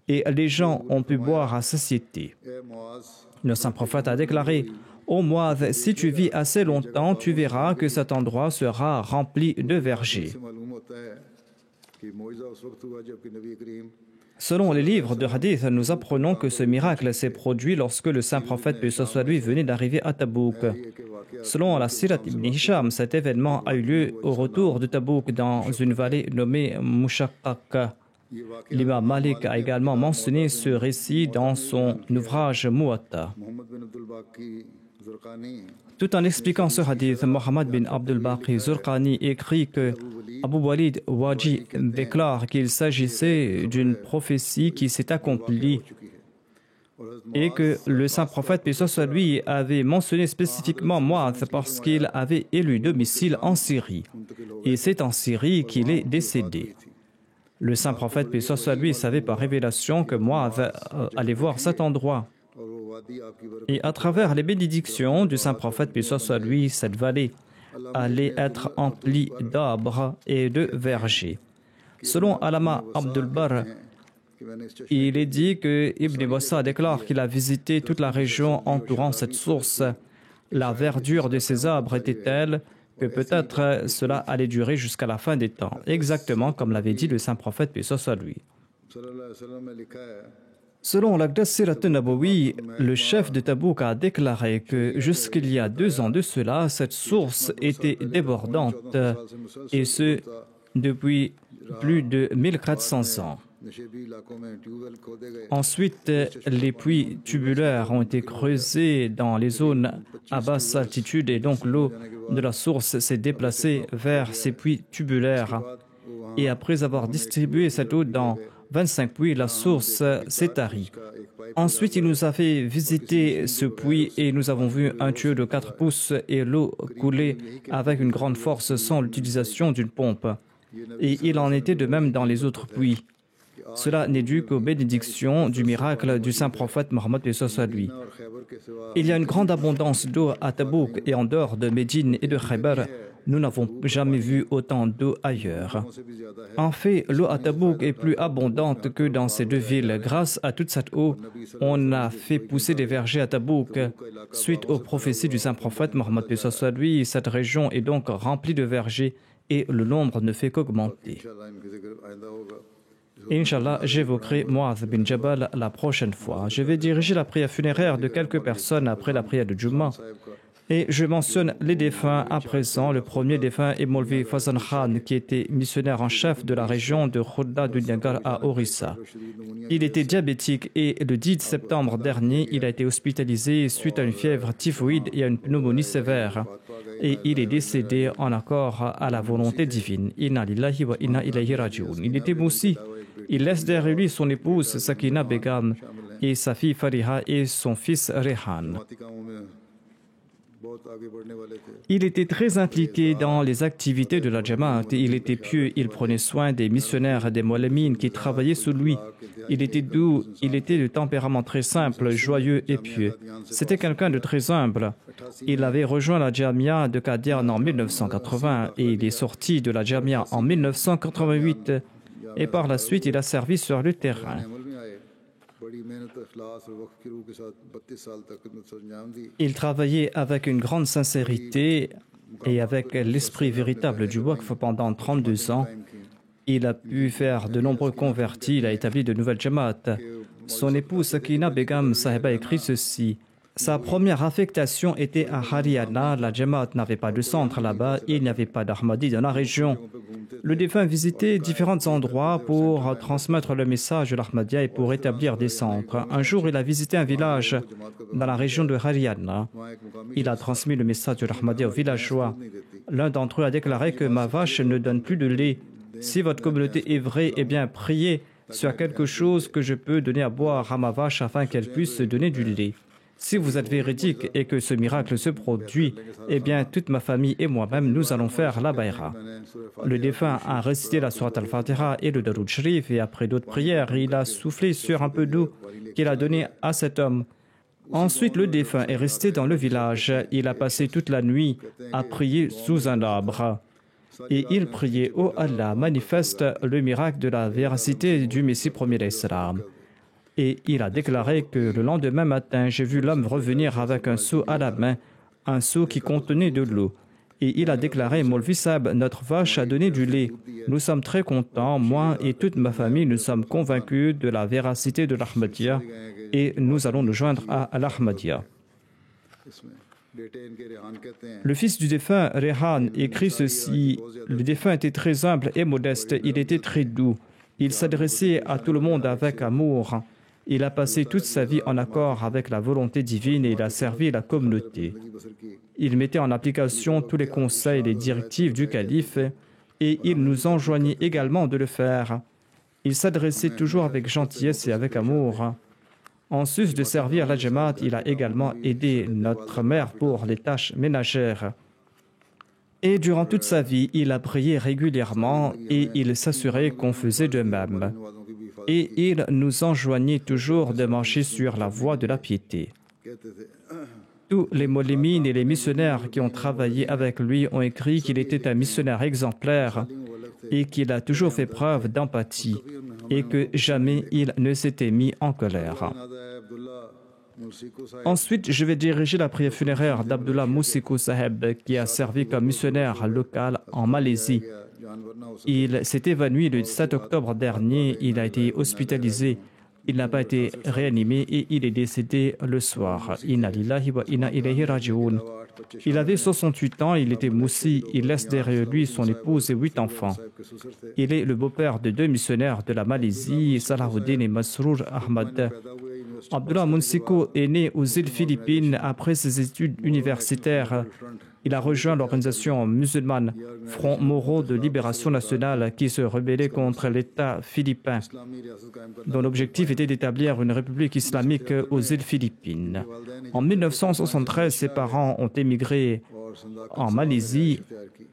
Et les gens ont pu boire à satiété. Le saint prophète a déclaré: Ô Muadh, si tu vis assez longtemps, tu verras que cet endroit sera rempli de vergers. Selon les livres de hadith, nous apprenons que ce miracle s'est produit lorsque le saint prophète, paix soit sur lui, venait d'arriver à Tabouk. Selon la Sirat ibn Hisham, cet événement a eu lieu au retour de Tabouk dans une vallée nommée Mushaqqaq. L'imam Malik a également mentionné ce récit dans son ouvrage Muwatta. Tout en expliquant ce hadith, Mohammed bin Abdul Baqi Zurqani écrit que Abu Walid Waji déclare qu'il s'agissait d'une prophétie qui s'est accomplie et que le saint prophète, paix soit sur lui, avait mentionné spécifiquement Muadh parce qu'il avait élu domicile en Syrie. Et c'est en Syrie qu'il est décédé. Le saint prophète, paix soit sur lui, savait par révélation que Muadh allait voir cet endroit. Et à travers les bénédictions du saint prophète, paix soit sur lui, cette vallée allait être emplie d'arbres et de vergers. Selon Allama Abdul Barr, il est dit que Ibn Bassa déclare qu'il a visité toute la région entourant cette source. La verdure de ces arbres était telle que peut-être cela allait durer jusqu'à la fin des temps, exactement comme l'avait dit le saint prophète, paix soit sur lui. Selon l'Aqdas Sirat an-Nabawi, le chef de Tabouk a déclaré que jusqu'il y a 2 ans de cela, cette source était débordante, et ce, depuis plus de 1400 ans. Ensuite, les puits tubulaires ont été creusés dans les zones à basse altitude et donc l'eau de la source s'est déplacée vers ces puits tubulaires. Et après avoir distribué cette eau dans 25 puits, la source s'est tarie. Ensuite, il nous a fait visiter ce puits et nous avons vu un tuyau de 4 pouces et l'eau couler avec une grande force sans l'utilisation d'une pompe. Et il en était de même dans les autres puits. Cela n'est dû qu'aux bénédictions du miracle du saint prophète Mohammed paix soit sur lui. Il y a une grande abondance d'eau à Tabouk et en dehors de Médine et de Khaybar, nous n'avons jamais vu autant d'eau ailleurs. En fait, l'eau à Tabouk est plus abondante que dans ces 2 villes. Grâce à toute cette eau, on a fait pousser des vergers à Tabouk. Suite aux prophéties du saint prophète Mohammed paix soit sur lui, cette région est donc remplie de vergers et le nombre ne fait qu'augmenter. Inch'Allah, j'évoquerai Mu'adh bin Jabal la prochaine fois. Je vais diriger la prière funéraire de quelques personnes après la prière de Jumma. Et je mentionne les défunts à présent. Le premier défunt est Maulvi Fazan Khan, qui était missionnaire en chef de la région de Khurda Dunyagar à Orissa. Il était diabétique et le 10 septembre dernier, il a été hospitalisé suite à une fièvre typhoïde et à une pneumonie sévère. Et il est décédé en accord à la volonté divine. Inna lillahi wa inna ilayhi raji'un. Il était moussi. Il laisse derrière lui son épouse Sakina Begum et sa fille Fariha et son fils Rehan. Il était très impliqué dans les activités de la Jamaat. Il était pieux, il prenait soin des missionnaires et des molémines qui travaillaient sous lui. Il était doux, il était de tempérament très simple, joyeux et pieux. C'était quelqu'un de très humble. Il avait rejoint la Jamia de Qadian en 1980 et il est sorti de la Jamia en 1988. Et par la suite, il a servi sur le terrain. Il travaillait avec une grande sincérité et avec l'esprit véritable du Waqf pendant 32 ans. Il a pu faire de nombreux convertis, il a établi de nouvelles jamaat. Son épouse Sakina Begum Sahib a écrit ceci. Sa première affectation était à Haryana. La Jamaat n'avait pas de centre là-bas et il n'y avait pas d'Ahmadi dans la région. Le défunt visitait différents endroits pour transmettre le message de l'Ahmadiyya et pour établir des centres. Un jour, il a visité un village dans la région de Haryana. Il a transmis le message de l'Ahmadiyya aux villageois. L'un d'entre eux a déclaré que ma vache ne donne plus de lait. Si votre communauté est vraie, eh bien, priez sur quelque chose que je peux donner à boire à ma vache afin qu'elle puisse donner du lait. Si vous êtes véridique et que ce miracle se produit, eh bien, toute ma famille et moi-même, nous allons faire la bayra. Le défunt a récité la sourate al-Fatiha et le Daroud Sharif et après d'autres prières, il a soufflé sur un peu d'eau qu'il a donné à cet homme. Ensuite, le défunt est resté dans le village. Il a passé toute la nuit à prier sous un arbre. Et il priait, ô Allah, manifeste le miracle de la véracité du Messie premier d'Islam. Et il a déclaré que le lendemain matin, j'ai vu l'homme revenir avec un seau à la main, un seau qui contenait de l'eau. Et il a déclaré, Maulvi Sahib, notre vache a donné du lait. Nous sommes très contents, moi et toute ma famille, nous sommes convaincus de la véracité de l'Ahmadiyya et nous allons nous joindre à l'Ahmadiyya. Le fils du défunt, Rehan, écrit ceci. Le défunt était très humble et modeste, il était très doux. Il s'adressait à tout le monde avec amour. Il a passé toute sa vie en accord avec la volonté divine et il a servi la communauté. Il mettait en application tous les conseils et les directives du calife et il nous enjoignait également de le faire. Il s'adressait toujours avec gentillesse et avec amour. En sus de servir la Jamaat, il a également aidé notre mère pour les tâches ménagères. Et durant toute sa vie, il a prié régulièrement et il s'assurait qu'on faisait de même. Et il nous enjoignait toujours de marcher sur la voie de la piété. Tous les molémines et les missionnaires qui ont travaillé avec lui ont écrit qu'il était un missionnaire exemplaire et qu'il a toujours fait preuve d'empathie et que jamais il ne s'était mis en colère. Ensuite, je vais diriger la prière funéraire d'Abdullah Mousikou Saheb qui a servi comme missionnaire local en Malaisie. Il s'est évanoui le 7 octobre dernier, il a été hospitalisé. Il n'a pas été réanimé et il est décédé le soir. Inna lillahi wa inna ilayhi raji'un. Il avait 68 ans, il était moussi, il laisse derrière lui son épouse et 8 enfants. Il est le beau-père de 2 missionnaires de la Malaisie, Salahuddin et Masrour Ahmad. Abdullah Mousikou est né aux îles Philippines après ses études universitaires. Il a rejoint l'organisation musulmane Front Moro de Libération Nationale qui se rebellait contre l'État philippin, dont l'objectif était d'établir une république islamique aux îles Philippines. En 1973, ses parents ont émigré en Malaisie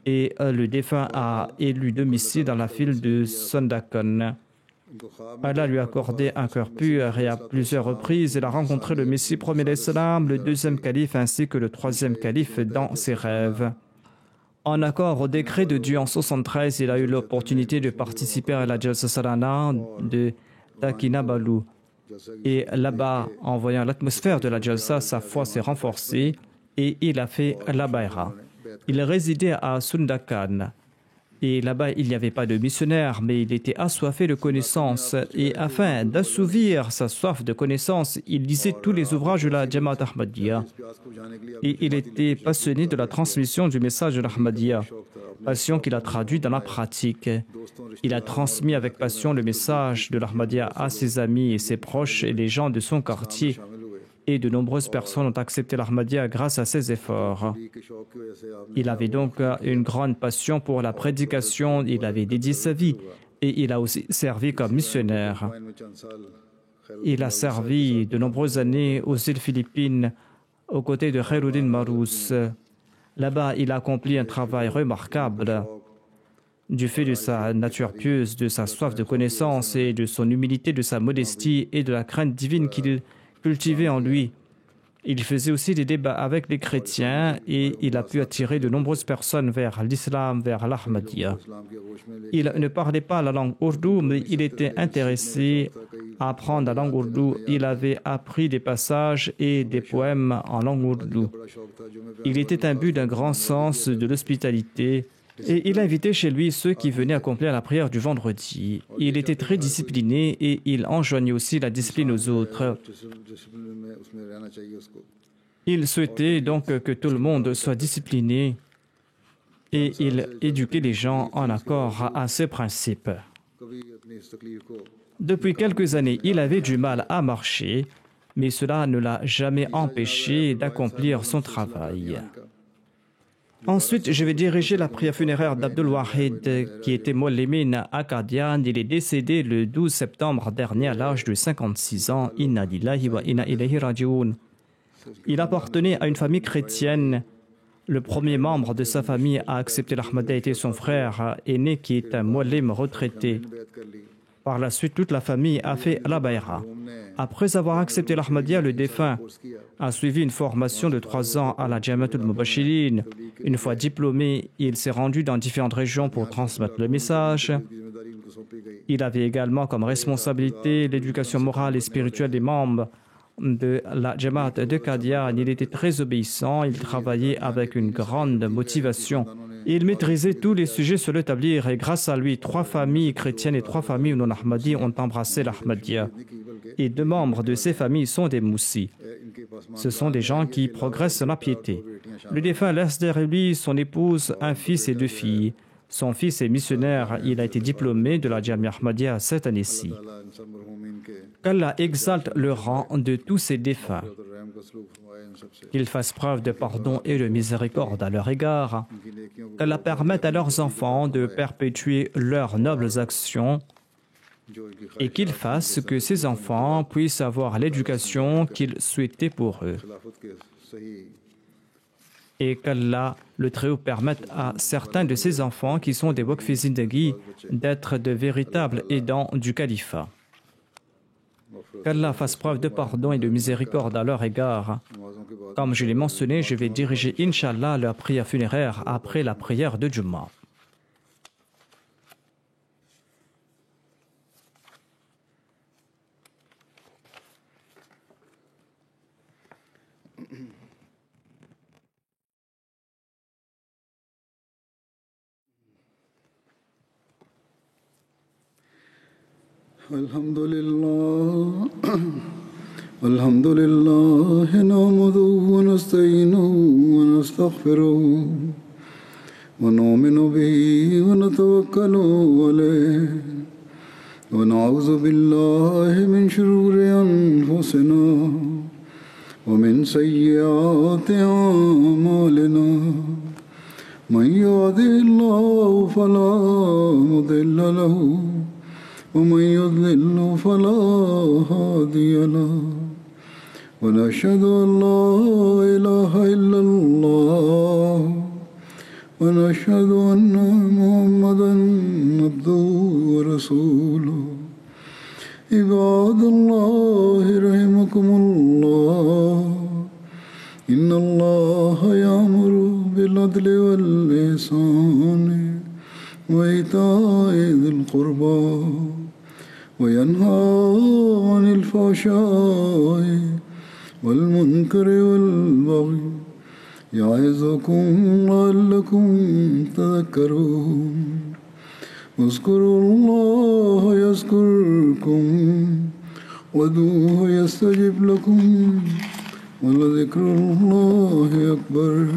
et le défunt a élu domicile dans la ville de Sandakan. Allah lui a accordé un cœur pur et à plusieurs reprises, il a rencontré le Messie premier d'Islam, le 2e calife ainsi que le 3e calife dans ses rêves. En accord au décret de Dieu en 1973, il a eu l'opportunité de participer à la Jalsa Salana de Takinabalu. Et là-bas, en voyant l'atmosphère de la Jalsa, sa foi s'est renforcée et il a fait la Bayra. Il résidait à Sundakan. Et là-bas, il n'y avait pas de missionnaire, mais il était assoiffé de connaissances. Et afin d'assouvir sa soif de connaissances, il lisait tous les ouvrages de la Jamaat Ahmadiyya. Et il était passionné de la transmission du message de l'Ahmadiyya, passion qu'il a traduit dans la pratique. Il a transmis avec passion le message de l'Ahmadiyya à ses amis et ses proches et les gens de son quartier. Et de nombreuses personnes ont accepté l'Ahmadiyya grâce à ses efforts. Il avait donc une grande passion pour la prédication, il avait dédié sa vie et il a aussi servi comme missionnaire. Il a servi de nombreuses années aux îles Philippines aux côtés de Khairuddin Marous. Là-bas, il a accompli un travail remarquable. Du fait de sa nature pieuse, de sa soif de connaissance et de son humilité, de sa modestie et de la crainte divine qu'il cultivait en lui. Il faisait aussi des débats avec les chrétiens et il a pu attirer de nombreuses personnes vers l'islam, vers l'Ahmadiyya. Il ne parlait pas la langue ourdou, mais il était intéressé à apprendre la langue ourdou. Il avait appris des passages et des poèmes en langue ourdou. Il était imbu d'un grand sens de l'hospitalité. Et il invitait chez lui ceux qui venaient accomplir la prière du vendredi. Il était très discipliné et il enjoignait aussi la discipline aux autres. Il souhaitait donc que tout le monde soit discipliné et il éduquait les gens en accord à ses principes. Depuis quelques années, il avait du mal à marcher, mais cela ne l'a jamais empêché d'accomplir son travail. Ensuite, je vais diriger la prière funéraire d'Abdul Wahid, qui était Moulimin à Qadian. Il est décédé le 12 septembre dernier à l'âge de 56 ans. Inna lillahi wa inna ilayhi raji'un. Il appartenait à une famille chrétienne. Le premier membre de sa famille à accepter l'Ahmadiyya était son frère aîné, qui est un Moulim retraité. Par la suite, toute la famille a fait la bayra. Après avoir accepté l'Ahmadiyya, le défunt a suivi une formation de 3 ans à la Jamiatul Mubashirin. Une fois diplômé, il s'est rendu dans différentes régions pour transmettre le message. Il avait également comme responsabilité l'éducation morale et spirituelle des membres de la Jamaat de Qadian. Il était très obéissant, il travaillait avec une grande motivation. Il maîtrisait tous les sujets sur le tablier et grâce à lui, 3 familles chrétiennes et 3 familles non ahmadis ont embrassé l'Ahmadiyya. Et 2 membres de ces familles sont des moussis. Ce sont des gens qui progressent dans la piété. Le défunt laisse derrière lui son épouse, un fils et 2 filles. Son fils est missionnaire, il a été diplômé de la Jamia Ahmadiyya cette année-ci. Qu'Allah exalte le rang de tous ces défunts. Qu'ils fassent preuve de pardon et de miséricorde à leur égard. Qu'Allah permette à leurs enfants de perpétuer leurs nobles actions et qu'ils fassent que ces enfants puissent avoir l'éducation qu'ils souhaitaient pour eux. Et qu'Allah, le Très-Haut, permette à certains de ces enfants qui sont des Waqf Zindagi d'être de véritables aidants du califat. Qu'Allah fasse preuve de pardon et de miséricorde à leur égard. Comme je l'ai mentionné, je vais diriger, Inch'Allah, leur prière funéraire après la prière de Jumu'ah. Alhamdulillah, alhamdulillah, nahmaduhu wa nasta'inuhu wa nastaghfiruh wa nu'minu bihi wa natawakkalu alayhi wa na'udhu billahi min shururi anfusina wa min sayyiati a'malina. Man yahdihillahu fala mudilla lahu ومن يضلل فلا هادي له ونشهد أن لا إله إلا الله ونشهد أن محمدا عبده ورسوله عباد الله رحمكم الله إن الله يأمر بالعدل والإحسان وإيتاء ذي القربى وينهى عن الفحشاء والمنكر والبغي يعظكم لعلكم تذكرون اذكروا الله يذكركم وادعوه يستجب لكم ولذكر الله أكبر